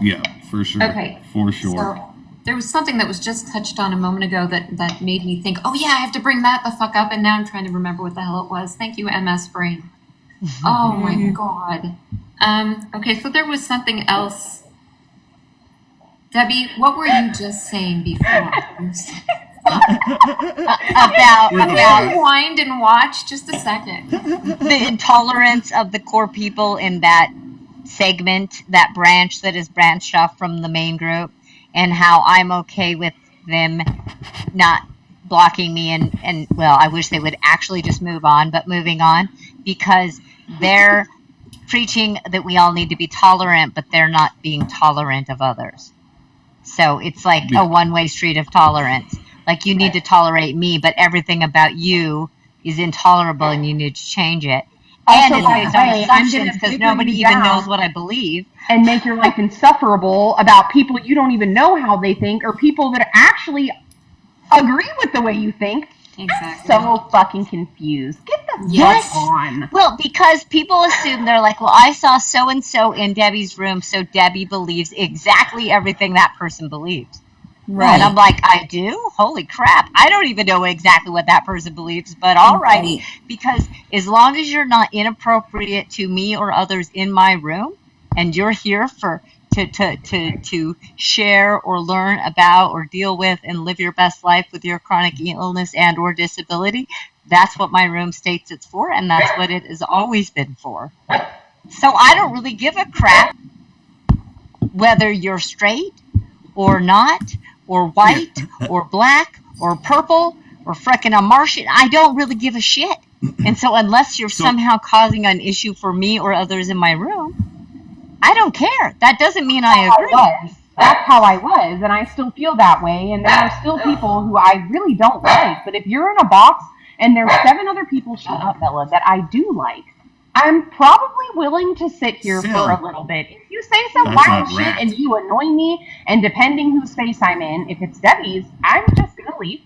Yeah, for sure. Okay. For sure. So there was something that was just touched on a moment ago that made me think, oh yeah, I have to bring that the fuck up, and now I'm trying to remember what the hell it was. Thank you, MS Brain. Oh my god. Okay, so there was something else. Debbie, what were you just saying before? About Rewind and watch just a second. the intolerance of the core people in that segment, that branch that is branched off from the main group, and how I'm okay with them not blocking me and well, I wish they would actually just move on, but moving on because they're preaching that we all need to be tolerant, but they're not being tolerant of others. So it's like a one-way street of tolerance. Like you need to tolerate me, but everything about you is intolerable and you need to change it. And Also, it's based on hey, I'm assumptions gonna because figure nobody you even down. knows what I believe. And make your life insufferable about people you don't even know how they think or people that actually agree with the way you think. Exactly. So fucking confused. Get the Yes. fuck on. Well, because people assume they're like, well, I saw so and so in Debbie's room, so Debbie believes exactly everything that person believes. And I'm like, I do? Holy crap. I don't even know exactly what that person believes, but all right. Because as long as you're not inappropriate to me or others in my room, and you're here for to share or learn about or deal with and live your best life with your chronic illness and or disability, that's what my room states it's for, and that's what it has always been for. So I don't really give a crap whether you're straight or not, or white or black or purple or frickin' a Martian. I don't really give a shit. And so unless you're somehow causing an issue for me or others in my room, I don't care. That doesn't mean I agree. That's how I was, and I still feel that way. And there are still people who I really don't like. But if you're in a box and there's 7 other people, shut up, Bella, that I do like, I'm probably willing to sit here for a little bit. If you say some wild shit and you annoy me, and depending whose space I'm in, if it's Debbie's, I'm just gonna leave.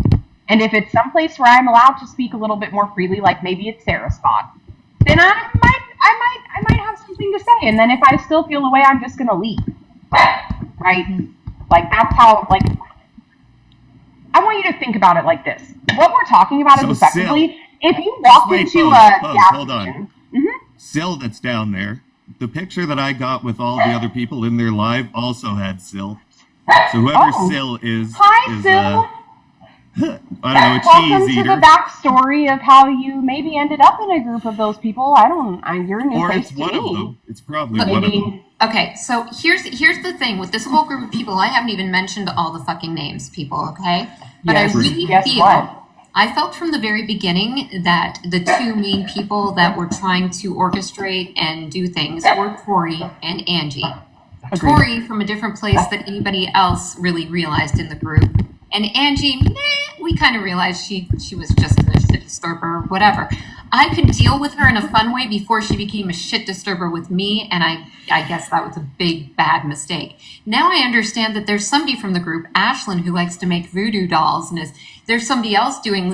And if it's someplace where I'm allowed to speak a little bit more freely, like maybe it's Sarah's spot, then I might have something to say. And then if I still feel the way, I'm just gonna leave. Right? Like that's how. Like I want you to think about it like this: what we're talking about is effectively, if you walk into a gas station. Sil that's down there. The picture that I got with all the other people in there live also had Sil. So whoever Sil is, hi, Sil. I don't know, a Welcome cheese to eater. the backstory of how you maybe ended up in a group of those people. You're a new Or face it's to one me. of them. It's probably one of them. Okay, so here's the thing with this whole group of people. I haven't even mentioned all the fucking names, people. Okay, but Yes, I really guess feel. what? I felt from the very beginning that the 2 main people that were trying to orchestrate and do things were Tori and Angie. Agreed. Tori from a different place than anybody else really realized in the group. And Angie, we kind of realized she was just a shit disturber, whatever. I could deal with her in a fun way before she became a shit disturber with me, and I guess that was a big, bad mistake. Now I understand that there's somebody from the group, Ashlyn, who likes to make voodoo dolls, and there's somebody else doing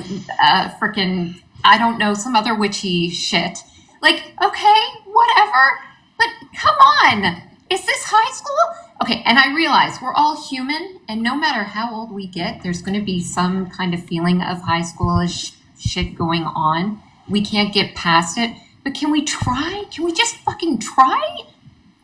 frickin', I don't know, some other witchy shit. Like, okay, whatever, but come on. Is this high school? Okay, and I realize we're all human, and no matter how old we get, there's going to be some kind of feeling of high schoolish shit going on. We can't get past it, but can we try? Can we just fucking try?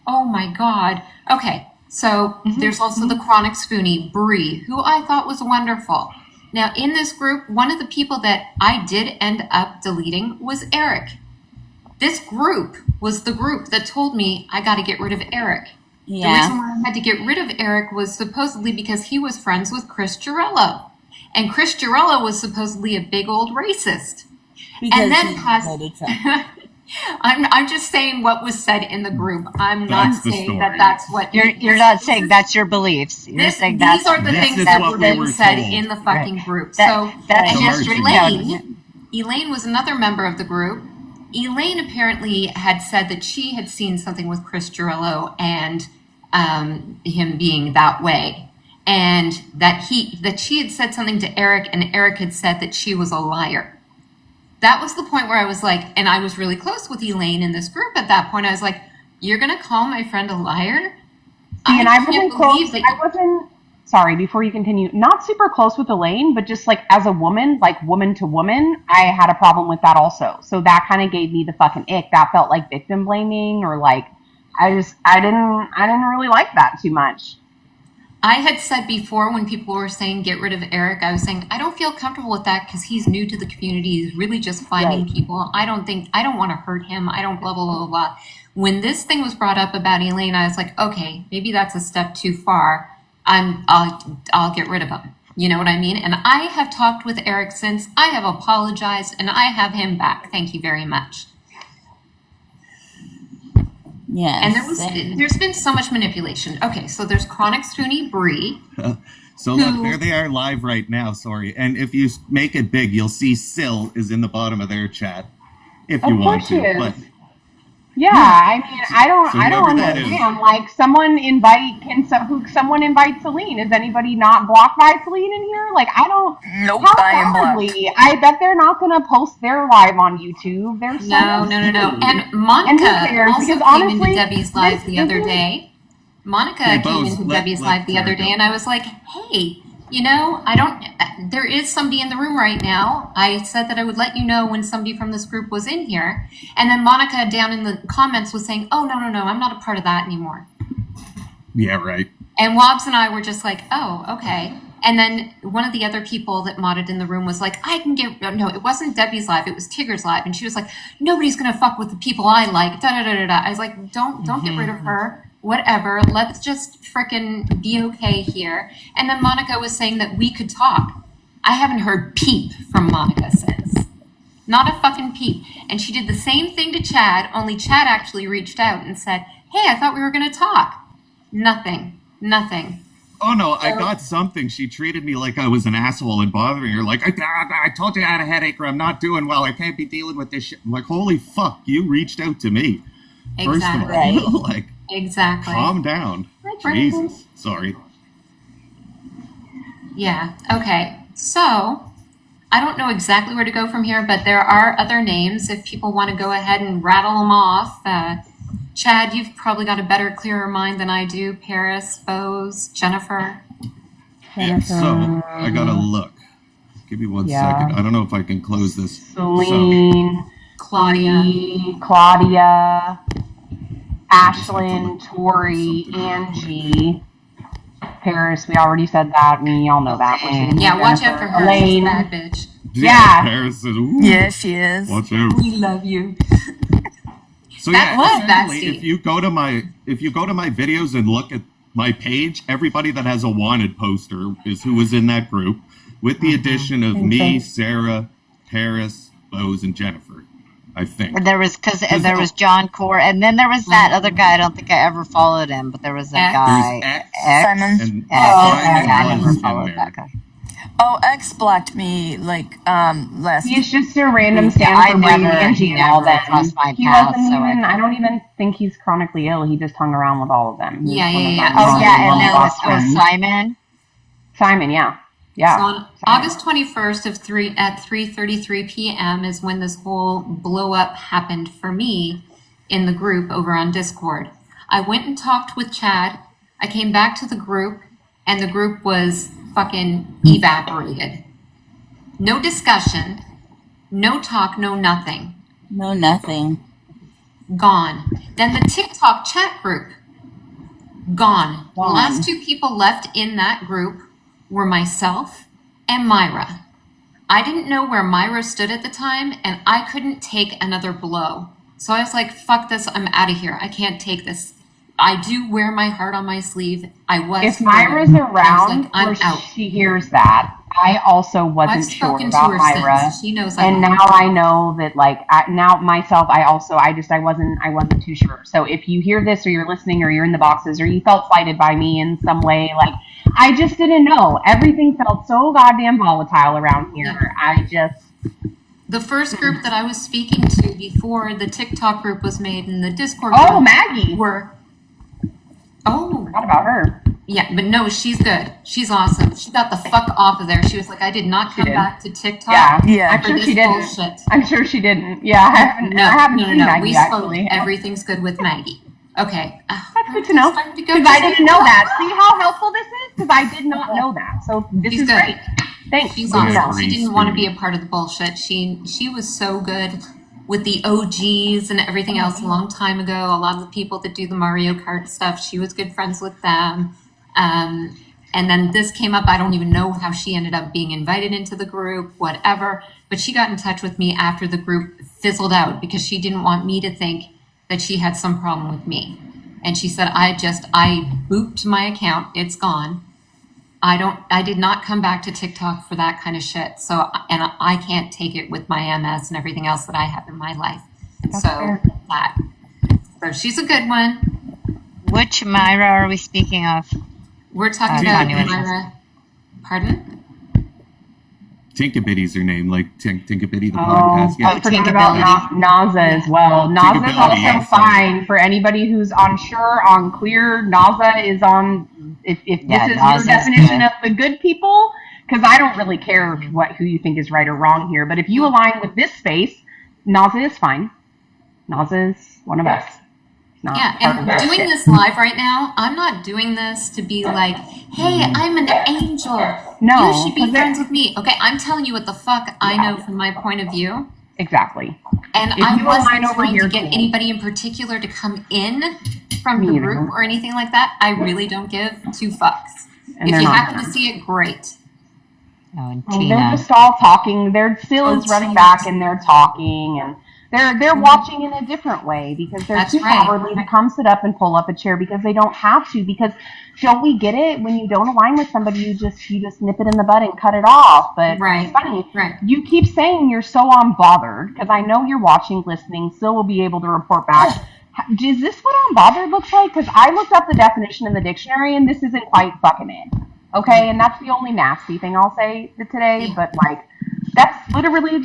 Oh my God. Okay, so there's also the chronic spoonie, Bree, who I thought was wonderful. Now, in this group, one of the people that I did end up deleting was Eric. This group was the group that told me I got to get rid of Eric. The reason why I had to get rid of Eric was supposedly because he was friends with Chris Girello. And Chris Girello was supposedly a big old racist. Because And then he has- voted Trump. I'm just saying what was said in the group. I'm not That's the saying story. that that's what You're not saying that's your beliefs. You're saying that's these are the This things is that what were we being were said told. in the fucking group. That- So that's and just Elaine was another member of the group. Elaine apparently had said that she had seen something with Chris Girello and him being that way, and that she had said something to Eric, and Eric had said that she was a liar. That was the point where I was like, and I was really close with Elaine in this group at that point. I was like, "You're gonna call my friend a liar?" See, and I can't wasn't believe close. that I wasn't. Sorry, before you continue, not super close with Elaine, but just like as a woman, like woman to woman, I had a problem with that also. So that kind of gave me the fucking ick. That felt like victim blaming, or like I didn't really like that too much. I had said before when people were saying get rid of Eric, I was saying I don't feel comfortable with that because he's new to the community. He's really just finding Right. people. I don't want to hurt him. I don't blah, blah, blah, blah. When this thing was brought up about Elaine, I was like, okay, maybe that's a step too far. I'll get rid of him. You know what I mean? And I have talked with Eric since. I have apologized and I have him back. Thank you very much. Yes. And there's been so much manipulation. Okay, so there's Chronic Spoonie Bree. So look, there they are live right now, sorry. And if you make it big, you'll see Sil is in the bottom of their chat. If you Of want course she to. is. But Yeah, I mean, I don't whoever that understand. Like, someone invite Celine? Is anybody not blocked by Celine in here? Like, I don't. Nope, How I am blocked. cowardly. I bet they're not gonna post their live on YouTube. They're so No. silly. And Monica And who cares? also Because came honestly, into Debbie's live this the other isn't- day. Monica Hey, came Bose, into let Debbie's live the Sarah other go. day, and I was like, hey, there is somebody in the room right now. I said that I would let you know when somebody from this group was in here. And then Monica down in the comments was saying, oh, no, I'm not a part of that anymore. yeah, right. And Wobbs and I were just like, oh, okay. And then one of the other people that modded in the room was like, no, it wasn't Debbie's live, it was Tigger's live. And she was like, nobody's going to fuck with the people I like, da-da-da-da-da. I was like, don't get rid of her. whatever. Let's just frickin' be okay here. And then Monica was saying that we could talk. I haven't heard peep from Monica since. Not a fucking peep. And she did the same thing to Chad, only Chad actually reached out and said, hey, I thought we were going to talk. Nothing. Oh no, I got something. She treated me like I was an asshole and bothering her. Like, I told you I had a headache or I'm not doing well. I can't be dealing with this shit. I'm like, holy fuck, you reached out to me. First of all, Exactly. like, Exactly. calm down. Right, Brandon? Jesus. Sorry. Yeah. Okay. So I don't know exactly where to go from here, but there are other names if people want to go ahead and rattle them off. Chad, you've probably got a better, clearer mind than I do. Paris, Bose, Jennifer. Yeah, so I gotta look. Give me one Yeah. second. I don't know if I can close this. Celine, Claudia. Claudia, Ashlyn, Tori, Angie, Paris. We already said that. We all know that one. Yeah, watch out for her. She's a Elaine. bad bitch. Yeah. Paris says, ooh, Yeah, she is. watch out. We love you. So That yeah, was essentially, nasty. if you go to my videos and look at my page, everybody that has a wanted poster is who was in that group, with the addition of me, Sarah, Paris, Bose, and Jennifer. I think. And there was John Core, and then there was that other guy. I don't think I ever followed him, but there was a X. guy. There's X. Simon. And X. Simon Yeah, I never was in followed there. that guy. Oh, X blocked me like last. He's just a random Yeah, stand I for Brady never- Angie he and all never that. crossed my He path, wasn't so even. I don't even think he's chronically ill. He just hung around with all of them. He was Yeah, one of yeah, them. yeah. Oh yeah, and there was Simon. Simon. Simon, yeah. So Yeah. on August 21st at 3:33 p.m. is when this whole blow up happened for me in the group over on Discord. I went and talked with Chad. I came back to the group and the group was fucking evaporated. No discussion, no talk, no nothing. No, nothing. Gone. Then the TikTok chat group. Gone. The Gone. last two people left in that group were myself and Myra. I didn't know where Myra stood at the time, and I couldn't take another blow. So I was like, fuck this, I'm out of here. I can't take this. I do wear my heart on my sleeve. I was. If Myra's I was around like, I'm or out. she hears that, I also I've wasn't sure spoken to about her Myra. since. She knows I'm And now I know that, like, now myself, I wasn't too sure. So if you hear this, or you're listening, or you're in the boxes, or you felt slighted by me in some way, like, I just didn't know. Everything felt so goddamn volatile around here. the first group that I was speaking to before the TikTok group was made and the Discord Oh, group Maggie. were. Oh, Forgot about her. yeah, but no, she's good. She's awesome. She got the fuck off of there. She was like, I did not come did. back to TikTok. Yeah. Yeah. I'm for sure this she didn't. bullshit. I'm sure she didn't. Yeah, I haven't No. seen Maggie We spoke. actually. Everything's good with Maggie. Okay. That's good to know. Time to go Because to I didn't know TikTok. that. See how helpful this is? Because I did not know that. So this She's is good. great. Thanks. She's Yeah, awesome. great She didn't want to be student. a part of the bullshit. She was so good with the OGs and everything else a long time ago. A lot of the people that do the Mario Kart stuff, she was good friends with them. And then this came up. I don't even know how she ended up being invited into the group, whatever. But she got in touch with me after the group fizzled out because she didn't want me to think that she had some problem with me. And she said, I booped my account. It's gone. I did not come back to TikTok for that kind of shit. So, and I can't take it with my MS and everything else that I have in my life. fair. So she's a good one. Which Myra are we speaking of? We're talking Tanya about was- Myra. Pardon? Tinkabitty's her name, like Tinkabitty the Oh, podcast. Yeah. I forgot about Naza as well. Naza's Tinkabitty, also yes. fine for anybody who's unsure, unclear. Naza is on. If Yeah, this is Naza's your definition good. of the good people, because I don't really care who you think is right or wrong here. But if you align with this space, Naza is fine. Naza is one of us. It's not Yeah, part of and that doing shit. this live right now, I'm not doing this to be like, hey, I'm an angel. No, You should be 'cause there- friends with me. Okay, I'm telling you what the fuck I know from my point of view. Exactly. And If I you wasn't align over trying here, to get cool. anybody in particular to come in from Me the either. group or anything like that. I really don't give two fucks. And If they're you not happen gonna. to see it, great. Oh, and Well, Tina. they're just all talking. They're still Oh, is running Tina. back and they're talking, and They're watching in a different way because they're That's too right. cowardly to come sit up and pull up a chair because they don't have to. Because don't we get it? When you don't align with somebody, you just nip it in the bud and cut it off. But Right. it's funny. Right. You keep saying you're so unbothered because I know you're watching, listening. Still will be able to report back. Is this what unbothered looks like? Because I looked up the definition in the dictionary and this isn't quite fucking it. Okay, and that's the only nasty thing I'll say today. But like, that's literally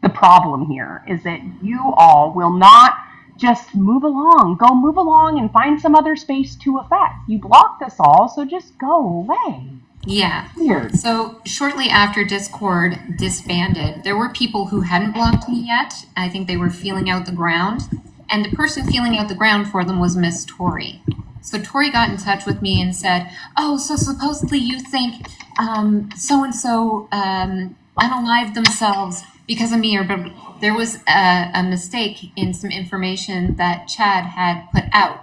the problem here is that you all will not just move along. Go move along and find some other space to affect. You blocked us all, so just go away. Yeah. Weird. So shortly after Discord disbanded, there were people who hadn't blocked me yet. I think they were feeling out the ground. And the person feeling out the ground for them was Miss Tori. So Tori got in touch with me and said, "Oh, so supposedly you think so-and-so unalived themselves because of me," but there was a mistake in some information that Chad had put out.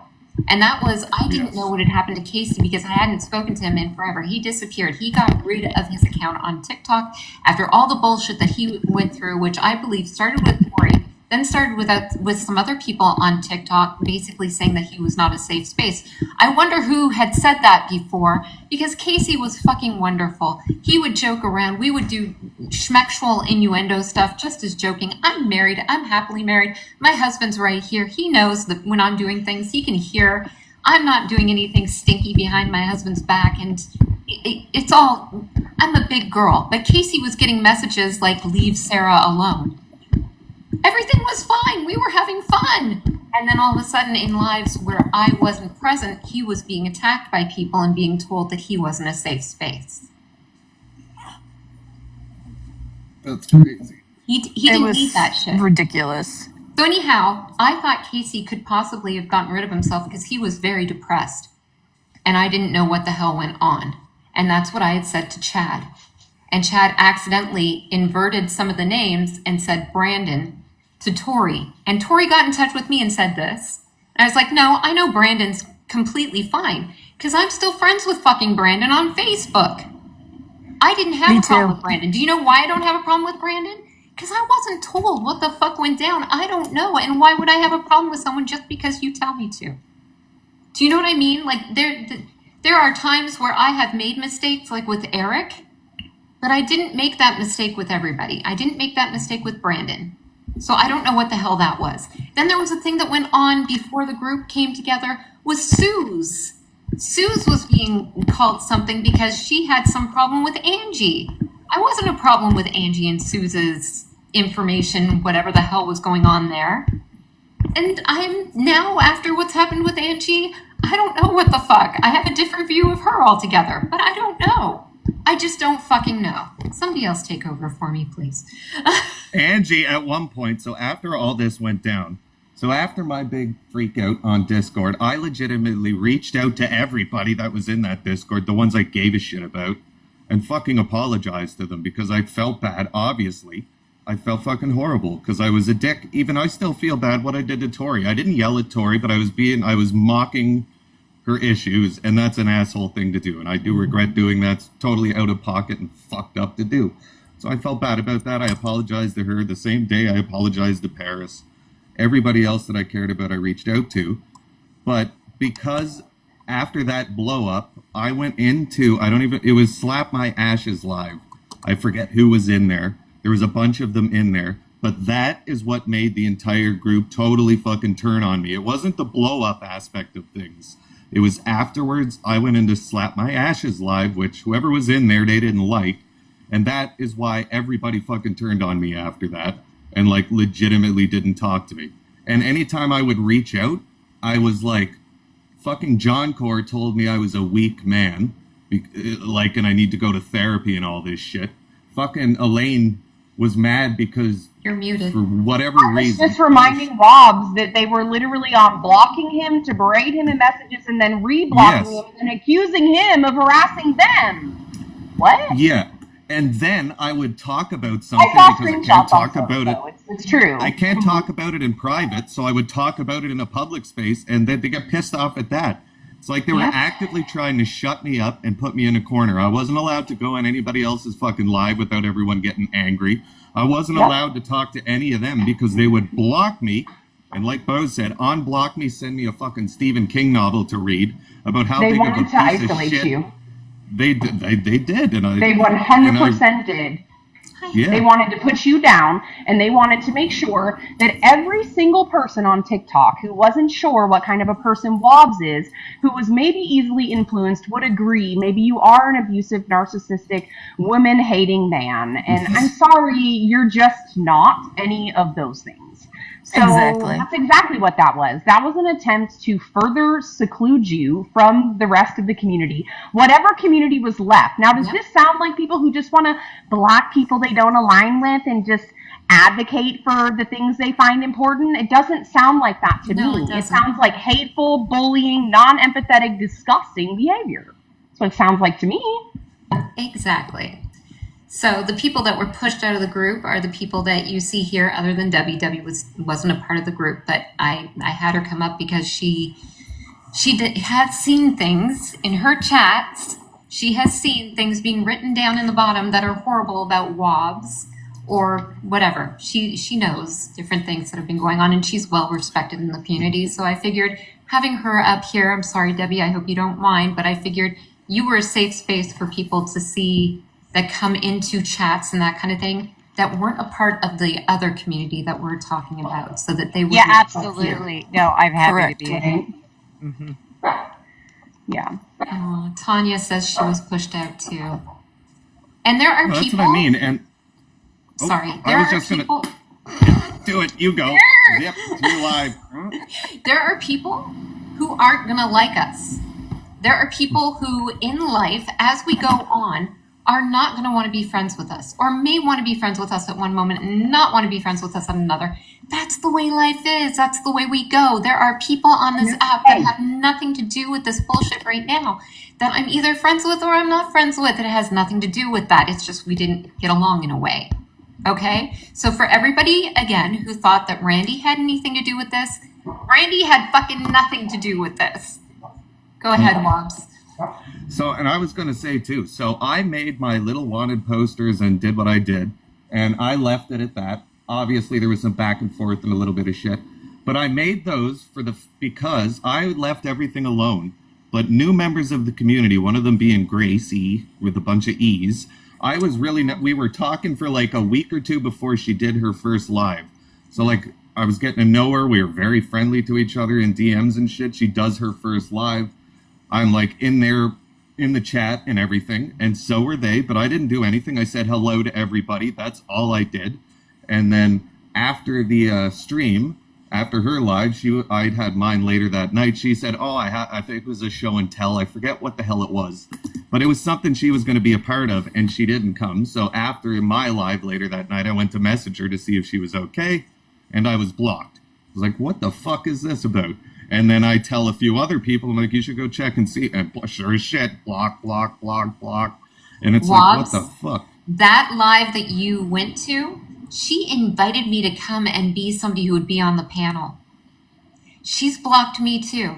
And that was, I didn't know what had happened to Casey because I hadn't spoken to him in forever. He disappeared. He got rid of his account on TikTok after all the bullshit that he went through, which I believe started with Tori, then started with some other people on TikTok basically saying that he was not a safe space. I wonder who had said that before, because Casey was fucking wonderful. He would joke around. We would do schmexual innuendo stuff just as joking. I'm married. I'm happily married. My husband's right here. He knows that when I'm doing things, he can hear. I'm not doing anything stinky behind my husband's back, and it's all, I'm a big girl. But Casey was getting messages like, "Leave Sarah alone." Everything was fine. We were having fun. And then all of a sudden in lives where I wasn't present, he was being attacked by people and being told that he wasn't a safe space. That's crazy. He It didn't was need that shit. ridiculous. So anyhow, I thought Casey could possibly have gotten rid of himself because he was very depressed. And I didn't know what the hell went on. And that's what I had said to Chad. And Chad accidentally inverted some of the names and said Brandon to Tori. And Tori got in touch with me and said this. And I was like, no, I know Brandon's completely fine because I'm still friends with fucking Brandon on Facebook. I didn't have Me a problem too. with Brandon. Do you know why I don't have a problem with Brandon? Because I wasn't told what the fuck went down. I don't know. And why would I have a problem with someone just because you tell me to? Do you know what I mean? Like, there are times where I have made mistakes, like with Eric, but I didn't make that mistake with everybody. I didn't make that mistake with Brandon. So I don't know what the hell that was. Then there was a thing that went on before the group came together with Suze. Suze was being called something because she had some problem with Angie. I wasn't a problem with Angie and Suze's information, whatever the hell was going on there. And I'm now, after what's happened with Angie, I don't know what the fuck. I have a different view of her altogether, but I don't know. I just don't fucking know. Somebody else take over for me, please. Angie, at one point, so after all this went down, so after my big freak out on Discord, I legitimately reached out to everybody that was in that Discord, the ones I gave a shit about, and fucking apologized to them because I felt bad, obviously. I felt fucking horrible because I was a dick. Even I still feel bad what I did to Tori. I didn't yell at Tori, but I was mocking her issues, and that's an asshole thing to do. And I do regret doing that. It's totally out of pocket and fucked up to do. So I felt bad about that. I apologized to her the same day I apologized to Paris. Everybody else that I cared about, I reached out to. But because after that blow up, I went into, it was Slap My Ashes Live. I forget who was in there. There was a bunch of them in there. But that is what made the entire group totally fucking turn on me. It wasn't the blow up aspect of things. It was afterwards I went into Slap My Ashes Live, which whoever was in there, they didn't like. And that is why everybody fucking turned on me after that and like legitimately didn't talk to me. And anytime I would reach out, I was like, fucking John Core told me I was a weak man, and I need to go to therapy and all this shit. Fucking Elaine was mad because You're muted. for whatever I was reason. just reminding Robs that they were literally on blocking him to berate him in messages and then re-blocking Yes. him and accusing him of harassing them. What? Yeah. And then I would talk about something I saw because I screenshots can't talk also, about it. so it's true. I can't talk about it in private, so I would talk about it in a public space, and then they get pissed off at that. It's like they were Yes. actively trying to shut me up and put me in a corner. I wasn't allowed to go on anybody else's fucking live without everyone getting angry. I wasn't Yep. allowed to talk to any of them because they would block me. And like Bo said, unblock me, send me a fucking Stephen King novel to read about how They big of a wanted piece to of isolate shit you. they did, and I They 100% did. yeah. They wanted to put you down, and they wanted to make sure that every single person on TikTok who wasn't sure what kind of a person Wobbs is, who was maybe easily influenced, would agree maybe you are an abusive, narcissistic, woman-hating man. And I'm sorry, you're just not any of those things. So Exactly. that's exactly what that was. That was an attempt to further seclude you from the rest of the community, whatever community was left. Now, does Yep. this sound like people who just want to block people they don't align with and just advocate for the things they find important? It doesn't sound like that to No, me. it It doesn't. sounds like hateful, bullying, non-empathetic, disgusting behavior. That's what it sounds like to me. Exactly. So the people that were pushed out of the group are the people that you see here, other than Debbie. Debbie wasn't a part of the group, but I had her come up because she has seen things in her chats. She has seen things being written down in the bottom that are horrible about Wobbs or whatever. She knows different things that have been going on, and she's well respected in the community. So I figured having her up here, I'm sorry, Debbie, I hope you don't mind, but I figured you were a safe space for people to see that come into chats and that kind of thing that weren't a part of the other community that we're talking about, so that they would Yeah, absolutely. No, I'm happy Correct. to be in Right? it. hmm Yeah. Oh, Tanya says she was pushed out too. And there are Well, that's people. what I mean. And oh, Sorry, I there was are just gonna people. do it. You go. Zip. You live. There are people who aren't gonna like us. There are people who, in life, as we go on, are not going to want to be friends with us, or may want to be friends with us at one moment and not want to be friends with us at another. That's the way life is. That's the way we go. There are people on this app that have nothing to do with this bullshit right now that I'm either friends with or I'm not friends with. It has nothing to do with that. It's just we didn't get along in a way. Okay? So for everybody, again, who thought that Randy had anything to do with this, Randy had fucking nothing to do with this. Go ahead, Wobbs. So, and I was going to say too, so I made my little wanted posters and did what I did, and I left it at that. Obviously, there was some back and forth and a little bit of shit, but I made those because I left everything alone. But new members of the community, one of them being Gracie with a bunch of E's, we were talking for like a week or two before she did her first live. So like, I was getting to know her. We were very friendly to each other in DMs and shit. She does her first live. I'm like in there in the chat and everything, and so were they, but I didn't do anything. I said hello to everybody. That's all I did. And then after the stream, after her live, I'd had mine later that night. She said, "Oh, I think it was a show and tell. I forget what the hell it was, but it was something she was going to be a part of, and she didn't come. So after my live later that night, I went to message her to see if she was okay, and I was blocked. I was like, what the fuck is this about? And then I tell a few other people, I'm like, you should go check and see. And sure as shit, block. And it's Wobbs? like, what the fuck? That live that you went to, she invited me to come and be somebody who would be on the panel. She's blocked me too.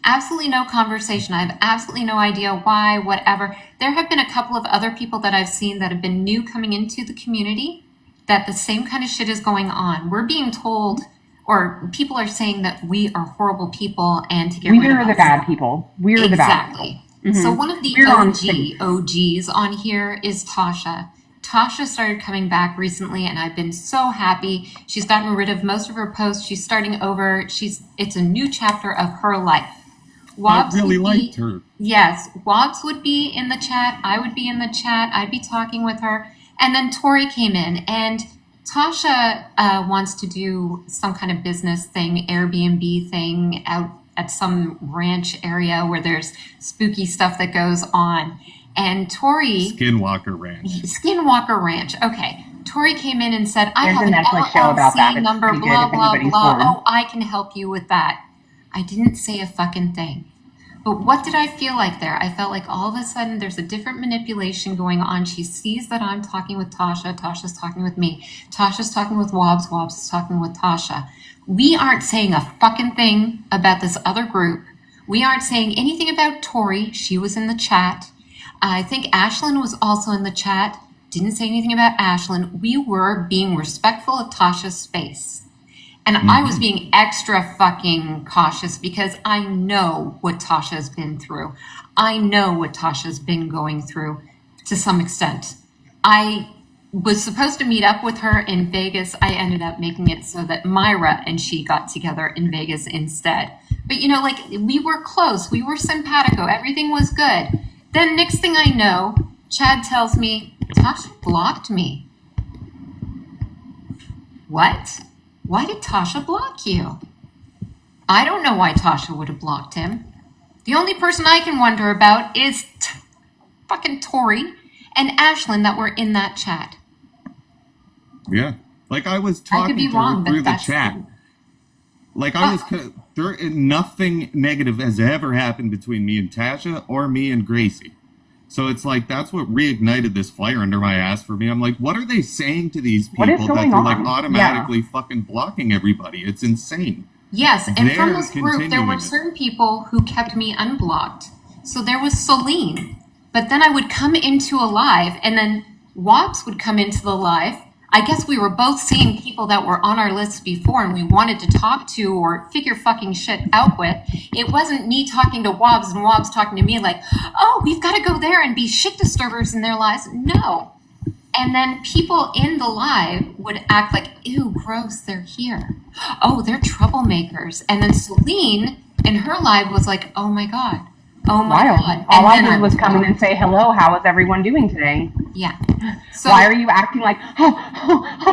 Absolutely no conversation. I have absolutely no idea why, whatever. There have been a couple of other people that I've seen that have been new coming into the community that the same kind of shit is going on. We're being told, or people are saying that we are horrible people and to get rid of We're the us. bad people. We're the bad people. Exactly. Mhm. So one of the We're on stage. OGs on here is Tasha. Tasha started coming back recently, and I've been so happy. She's gotten rid of most of her posts. She's starting over. It's a new chapter of her life. I really would be- liked her. Yes, Wobbs would be in the chat. I would be in the chat. I'd be talking with her. And then Tori came in, and Tasha wants to do some kind of business thing, Airbnb thing out at some ranch area where there's spooky stuff that goes on. And Tori, Skinwalker Ranch. Skinwalker Ranch. Okay. Tori came in and said, I There's have a an Netflix show about that. LLC It's number, pretty good blah, if blah, anybody's blah. bored. Oh, I can help you with that. I didn't say a fucking thing. But what did I feel like there? I felt like all of a sudden there's a different manipulation going on. She sees that I'm talking with Tasha. Tasha's talking with me. Tasha's talking with Wobbs. Wobbs is talking with Tasha. We aren't saying a fucking thing about this other group. We aren't saying anything about Tori. She was in the chat. I think Ashlyn was also in the chat. Didn't say anything about Ashlyn. We were being respectful of Tasha's space. And I was being extra fucking cautious because I know what Tasha's been through. I know what Tasha's been going through to some extent. I was supposed to meet up with her in Vegas. I ended up making it so that Myra and she got together in Vegas instead. But you know, like, we were close. We were simpatico. Everything was good. Then next thing I know, Chad tells me, Tasha blocked me. What? Why did Tasha block you? I don't know why Tasha would have blocked him. The only person I can wonder about is fucking Tori and Ashlyn that were in that chat. Yeah. Like, I was I could talking be to wrong, her but through the that's chat. Like, I was, there, nothing negative has ever happened between me and Tasha or me and Gracie. So it's like, that's what reignited this fire under my ass for me. I'm like, what are they saying to these people What is that going they're like on? automatically fucking blocking everybody? It's insane. Yes, and from They're this group, there continuing were it. certain people who kept me unblocked. So there was Celine, but then I would come into a live, and then Wobbs would come into the live. I guess we were both seeing people that were on our lists before and we wanted to talk to or figure fucking shit out with. It wasn't me talking to Wobbs and Wobbs talking to me like, oh, we've got to go there and be shit disturbers in their lives. No. And then people in the live would act like, ew, gross, they're here. Oh, they're troublemakers. And then Celine in her live was like, oh my God. Oh my Wild. God. All And I then did was come in and say, hello, how is everyone doing today? Yeah. So Why are you acting like, oh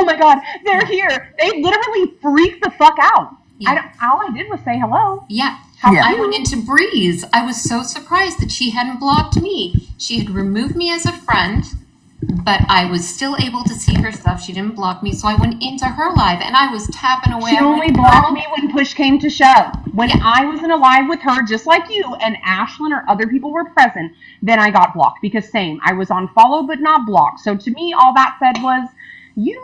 my God, they're here. They literally freaked the fuck out. Yeah. All I did was say hello. yeah. How Yeah. are I you? went into Breeze. I was so surprised that she hadn't blocked me. She had removed me as a friend, but I was still able to see her stuff. She didn't block me, so I went into her live and I was tapping away. She I'm only like, blocked "Girl." me when push came to shove. When Yeah. I was in a live with her, just like you, and Ashlyn or other people were present, then I got blocked. Because same, I was on follow but not blocked. So to me, all that said was, you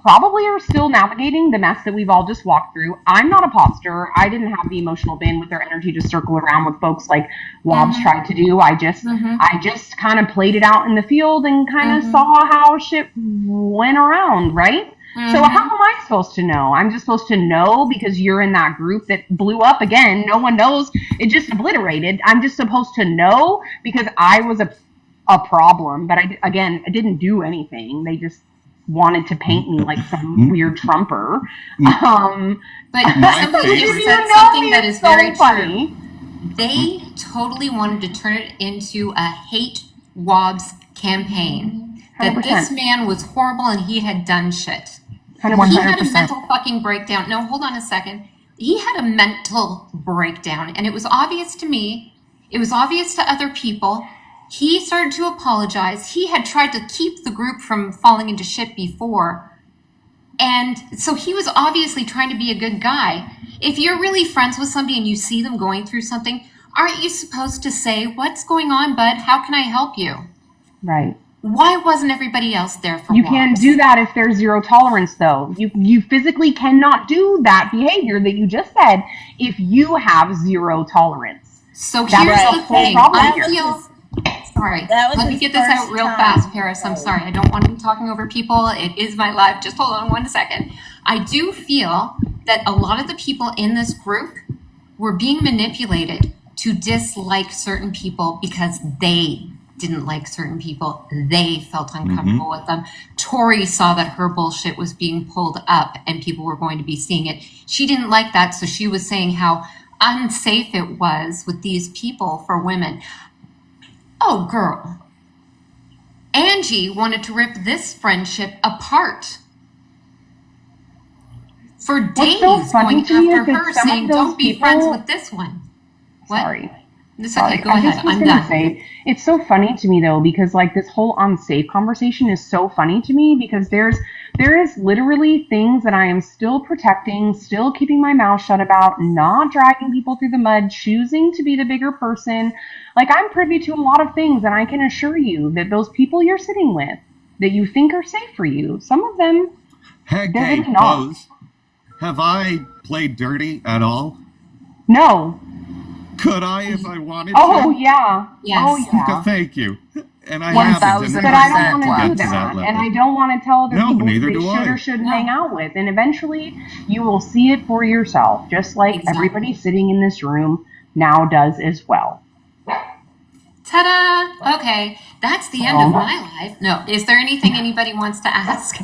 probably are still navigating the mess that we've all just walked through. I'm not a popster. I didn't have the emotional bandwidth or energy to circle around with folks like Wobbs tried to do. I just kind of played it out in the field and kind of saw how shit went around, right? So how am I supposed to know? I'm just supposed to know because you're in that group that blew up again. No one knows. It just obliterated. I'm just supposed to know because I was a problem. But I didn't do anything. They just wanted to paint me like some weird Trumper. But My somebody favorite- just You said know something me, that it's is very so funny. true. They totally wanted to turn it into a hate Wobbs campaign. That 100%. this man was horrible and he had done shit. 100%. He had a 100%. mental fucking breakdown. No, hold on a second. He had a mental breakdown, and it was obvious to me. It was obvious to other people. He started to apologize. He had tried to keep the group from falling into shit before. And so he was obviously trying to be a good guy. If you're really friends with somebody and you see them going through something, aren't you supposed to say, what's going on, bud? How can I help you? Right. Why wasn't everybody else there for You Wobbs? can't do that if there's zero tolerance, though. You physically cannot do that behavior that you just said if you have zero tolerance. So That's here's the the whole thing. problem I here. feel sorry. That was Let me his get this out first real time. fast, Paris. I'm sorry. I don't want to be talking over people. It is my live. Just hold on 1 second. I do feel that a lot of the people in this group were being manipulated to dislike certain people because they didn't like certain people. They felt uncomfortable with them. Tori saw that her bullshit was being pulled up and people were going to be seeing it. She didn't like that, so she was saying how unsafe it was with these people for women. Oh, girl. Angie wanted to rip this friendship apart. For days, so funny going to me after is that her, some of saying, those "Don't be friends people-" with this one." What? Sorry. It's Sorry. okay. Go I ahead. just was I'm gonna done. say, it's so funny to me though, because like this whole unsafe conversation is so funny to me because there is literally things that I am still protecting, still keeping my mouth shut about, not dragging people through the mud, choosing to be the bigger person. Like I'm privy to a lot of things, and I can assure you that those people you're sitting with that you think are safe for you, some of them, Heck, They're hey, really not. Pose. Have I played dirty at all? no. Could I if I wanted Oh to? yeah. Yes. Oh yeah. Thank you. And I 1000%. haven't. But I don't want to Get do to that, level. and I don't want to tell other No, people neither who do they should I. or shouldn't No. hang out with. And eventually, you will see it for yourself, just like Exactly. everybody sitting in this room now does as well. Ta-da! Okay, that's the end of my life. No, is there anything anybody wants to ask?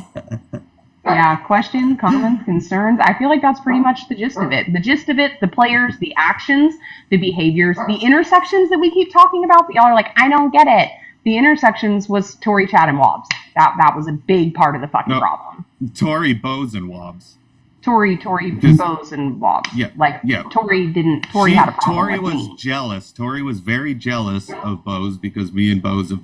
Yeah, questions, comments, concerns. I feel like that's pretty much the gist of it. The gist of it, the players, the actions, the behaviors, the intersections that we keep talking about that y'all are like, I don't get it. The intersections was Tori, Chad, and Wobbs. That was a big part of the fucking No. problem. Tori, Bows, and Wobbs. Tori, This- Bose, and Wobbs. Yeah, Like, yeah. Tori had a problem Tori with was me. jealous. Tori was very jealous of Bose because me and Bose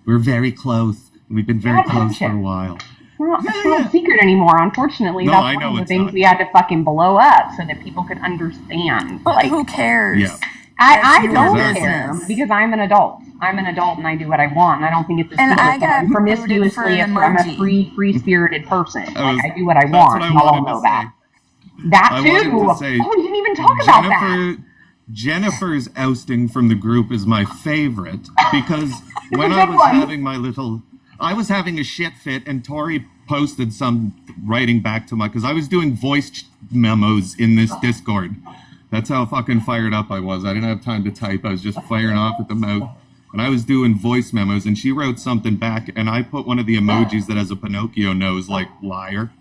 we're very close. We've been very Yeah, close for a bullshit. while. Well, it's Yeah, not yeah. a secret anymore, unfortunately. No, That's I one know of the it's things not. we had to fucking blow up so that people could understand. But Like, who cares? Yeah. I That's your don't business. care because I'm an adult. I'm an adult and I do what I want. And I don't think it's a And secret I that got I'm promiscuously booted for an I'm a emoji. free-spirited person. I was- Like, I do what I That's want. what I Y'all all wanted know to that. say. That I too. wanted to say Oh, we didn't even talk about that. Jennifer's ousting from the group is my favorite because when a I good was one. I was having a shit fit and Tori posted some writing back to because I was doing voice memos in this Discord. That's how fucking fired up I was. I didn't have time to type. I was just firing off at the mouth. And I was doing voice memos and she wrote something back and I put one of the emojis that has a Pinocchio nose like liar.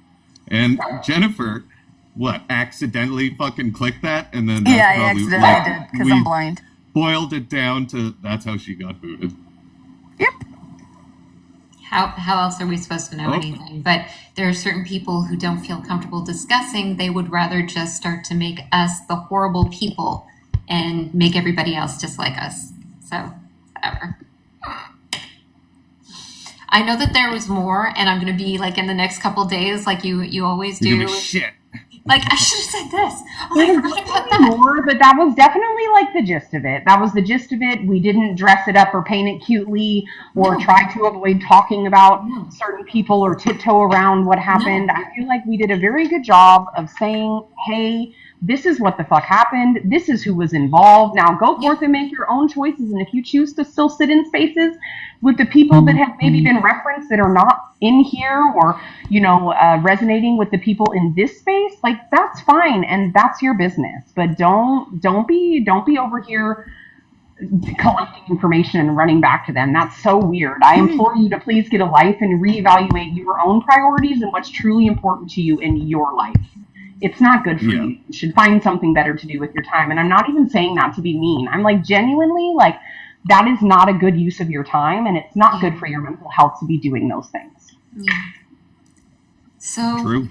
And Jennifer, accidentally fucking clicked that? And then that's Yeah, I probably, accidentally did because we I'm blind. boiled it down to that's how she got booted. Yep. How else are we supposed to know Oh. anything? But there are certain people who don't feel comfortable discussing. They would rather just start to make us the horrible people and make everybody else just like us. So, whatever. I know that there was more, and I'm going to be like in the next couple days, like you always You're do. gonna be shit. Like, I should have said this. Oh, I There's forgot about definitely that. more, but that was definitely like the gist of it. That was the gist of it. We didn't dress it up or paint it cutely or No. try to avoid talking about No. certain people or tiptoe around what happened. No. I feel like we did a very good job of saying, hey, this is what the fuck happened. This is who was involved. Now go forth and make your own choices. And if you choose to still sit in spaces with the people that have maybe been referenced that are not in here or, resonating with the people in this space, like that's fine. And that's your business. But don't be over here collecting information and running back to them. That's so weird. I implore you to please get a life and reevaluate your own priorities and what's truly important to you in your life. It's not good for Yeah. you. You should find something better to do with your time. And I'm not even saying that to be mean. I'm like genuinely like that is not a good use of your time and it's not good for your mental health to be doing those things. Yeah. So True.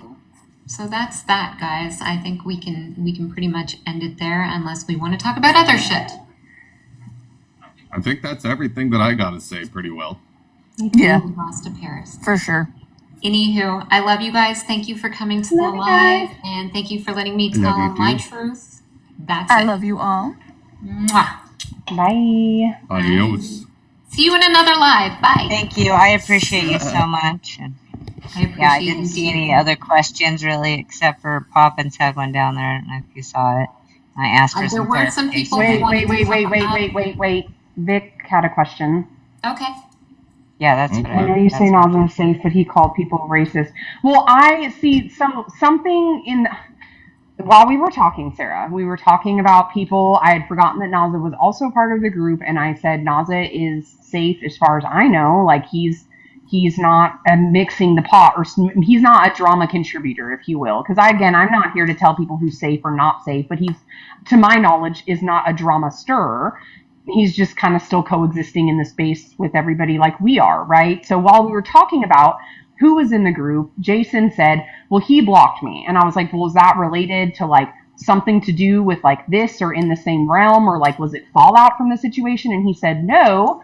So that's that, guys. I think we can pretty much end it there unless we want to talk about other shit. I think that's everything that I gotta say pretty well. Yeah, We lost to Paris. for sure. Anywho, I love you guys. Thank you for coming to the Love you live, and thank you for letting me I love tell you my too. truth. That's I it. love you all. Mwah. Bye. Adios. See you in another live. Bye. Thank you. I appreciate you so much. And I appreciate yeah, I didn't see you. any other questions really, except for Poppins had one down there. I don't know if you saw it. I asked for There some were some people clarification. who Wait. wanted to Wait. Vic had a question. Okay. Yeah, that's what Okay. I I know you say Nazem safe, but he called people racist. Well, I see something in while we were talking, Sarah, we were talking about people. I had forgotten that Naza was also part of the group, and I said Naza is safe as far as I know. Like he's not mixing the pot, or he's not a drama contributor, if you will. Because I'm not here to tell people who's safe or not safe, but he's, to my knowledge, is not a drama stirrer. He's just kind of still coexisting in the space with everybody like we are, right? So while we were talking about who was in the group, Jason said, well, he blocked me. And I was like, well, is that related to like something to do with like this or in the same realm, or like was it fallout from the situation? And he said, no,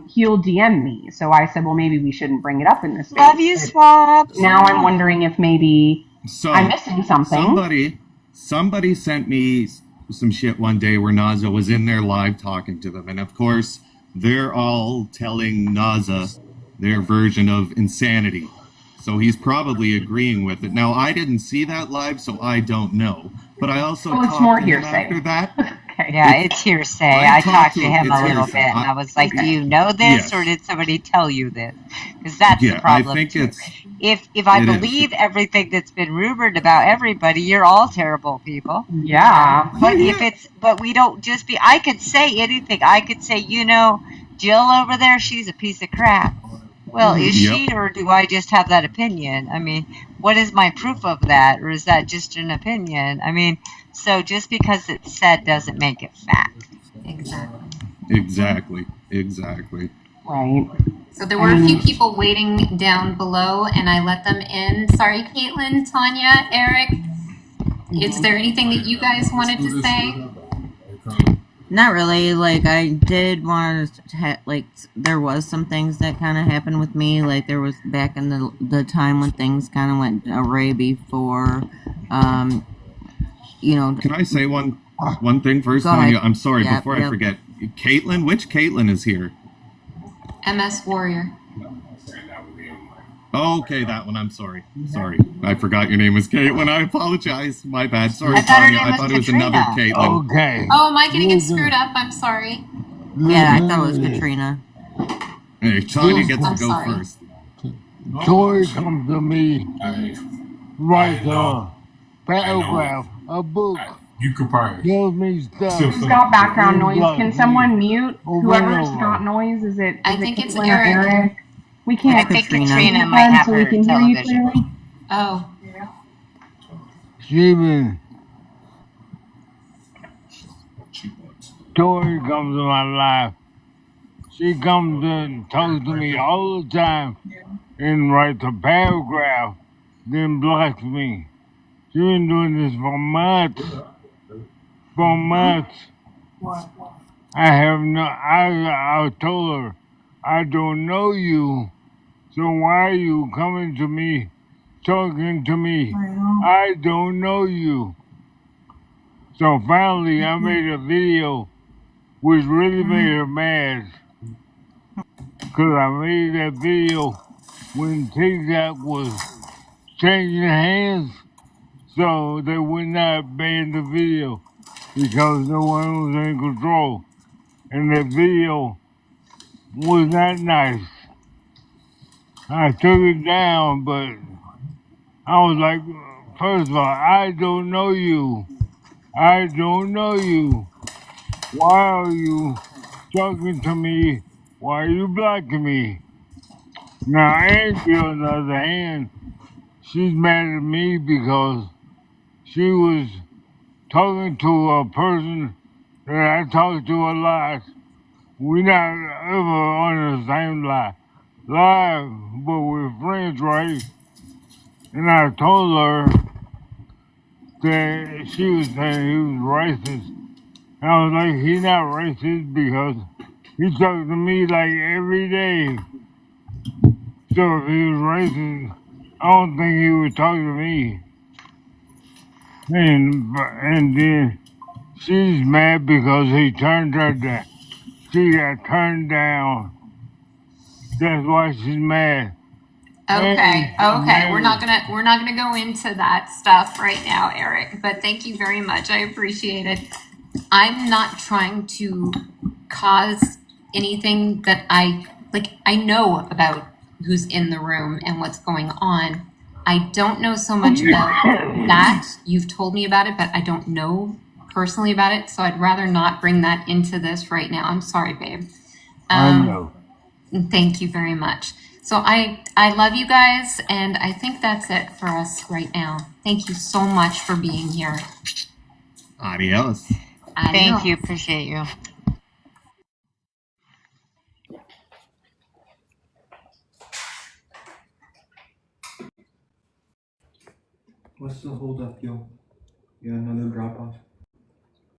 he'll DM me. So I said, well, maybe we shouldn't bring it up in this space. Love you, Swab. Now I'm wondering if maybe So I'm missing something. Somebody sent me some shit one day where Naza was in there live talking to them, and of course they're all telling Naza their version of insanity. So he's probably agreeing with it. Now I didn't see that live, so I don't know. But I also Well, it's talked more to him hearsay. after that. Okay. Yeah, it's hearsay. I I talked to him it's a little hearsay. bit, and I was like, "Do Okay. you know this, Yes. or did somebody tell you this?" Because that's the Yeah, I problem think too. it's If I it is. believe everything that's been rumored about everybody, you're all terrible people. Yeah. But we don't just be. I could say anything. I could say, Jill over there, she's a piece of crap. Well, is Yep. she, or do I just have that opinion? I mean, what is my proof of that, or is that just an opinion? I mean, so just because it's said doesn't make it fact. Exactly. Exactly. Right. So there were a few people waiting down below, and I let them in. Sorry, Caitlin, Tanya, Eric. Is there anything that you guys wanted to say? Not really. Like, I did want to, there was some things that kind of happened with me. Like, there was back in the time when things kind of went awry before, Can I say one thing first, Go ahead. Tanya? I'm sorry, Yep, before I yep. forget. Caitlin, which Caitlin is here? MS Warrior. Oh, okay, that one. I'm sorry. Sorry. I forgot your name was Caitlin. I apologize. My bad. Sorry, I thought her Tanya. name I was thought it was Katrina. another Caitlin. Okay. Oh, am I getting it screwed up? I'm sorry. yeah, I thought it was Katrina. Hey, Tanya gets I'm to go sorry. first. Tori comes to me, writes a paragraph, a book, You could probably. tells me stuff. Who's got background noise? Can someone mute Over whoever's and got over. noise? Is it? I is think it it's Caitlin or Eric. We I can't. think Katrina. Katrina might have so we her can hear you television. clearly. Oh, Steven, Tori comes to my life. She comes and talks to me all the time and writes a paragraph, then blocks me. She's been doing this for months. For months. I have no. I told her, I don't know you, so why are you coming to me, talking to me? I don't know you. So finally, I made a video, which really made her mad, cause I made that video when TikTok was changing hands, so they would not ban the video because no one was in control, and the video was not nice. I took it down, but I was like, first of all, I don't know you. I don't know you. Why are you talking to me? Why are you blocking me? Now, Angie, on the other hand, she's mad at me because she was talking to a person that I talk to a lot. We're not ever on the same live, but we're friends, right? And I told her that she was saying he was racist. And I was like, he's not racist because he talks to me like every day. So if he was racist, I don't think he would talk to me. And then she's mad because he turned her down. She got turned down. That's why she's mad. okay, And okay. We're not gonna go into that stuff right now, Eric. But thank you very much. I appreciate it. I'm not trying to cause anything that I know about who's in the room and what's going on. I don't know so much about that. You've told me about it, but I don't know personally about it. So I'd rather not bring that into this right now. I'm sorry, babe. I know. Thank you very much. So I love you guys, and I think that's it for us right now. Thank you so much for being here. Adios. Thank Adios. you. Appreciate you. What's the hold up, yo? You got another drop off?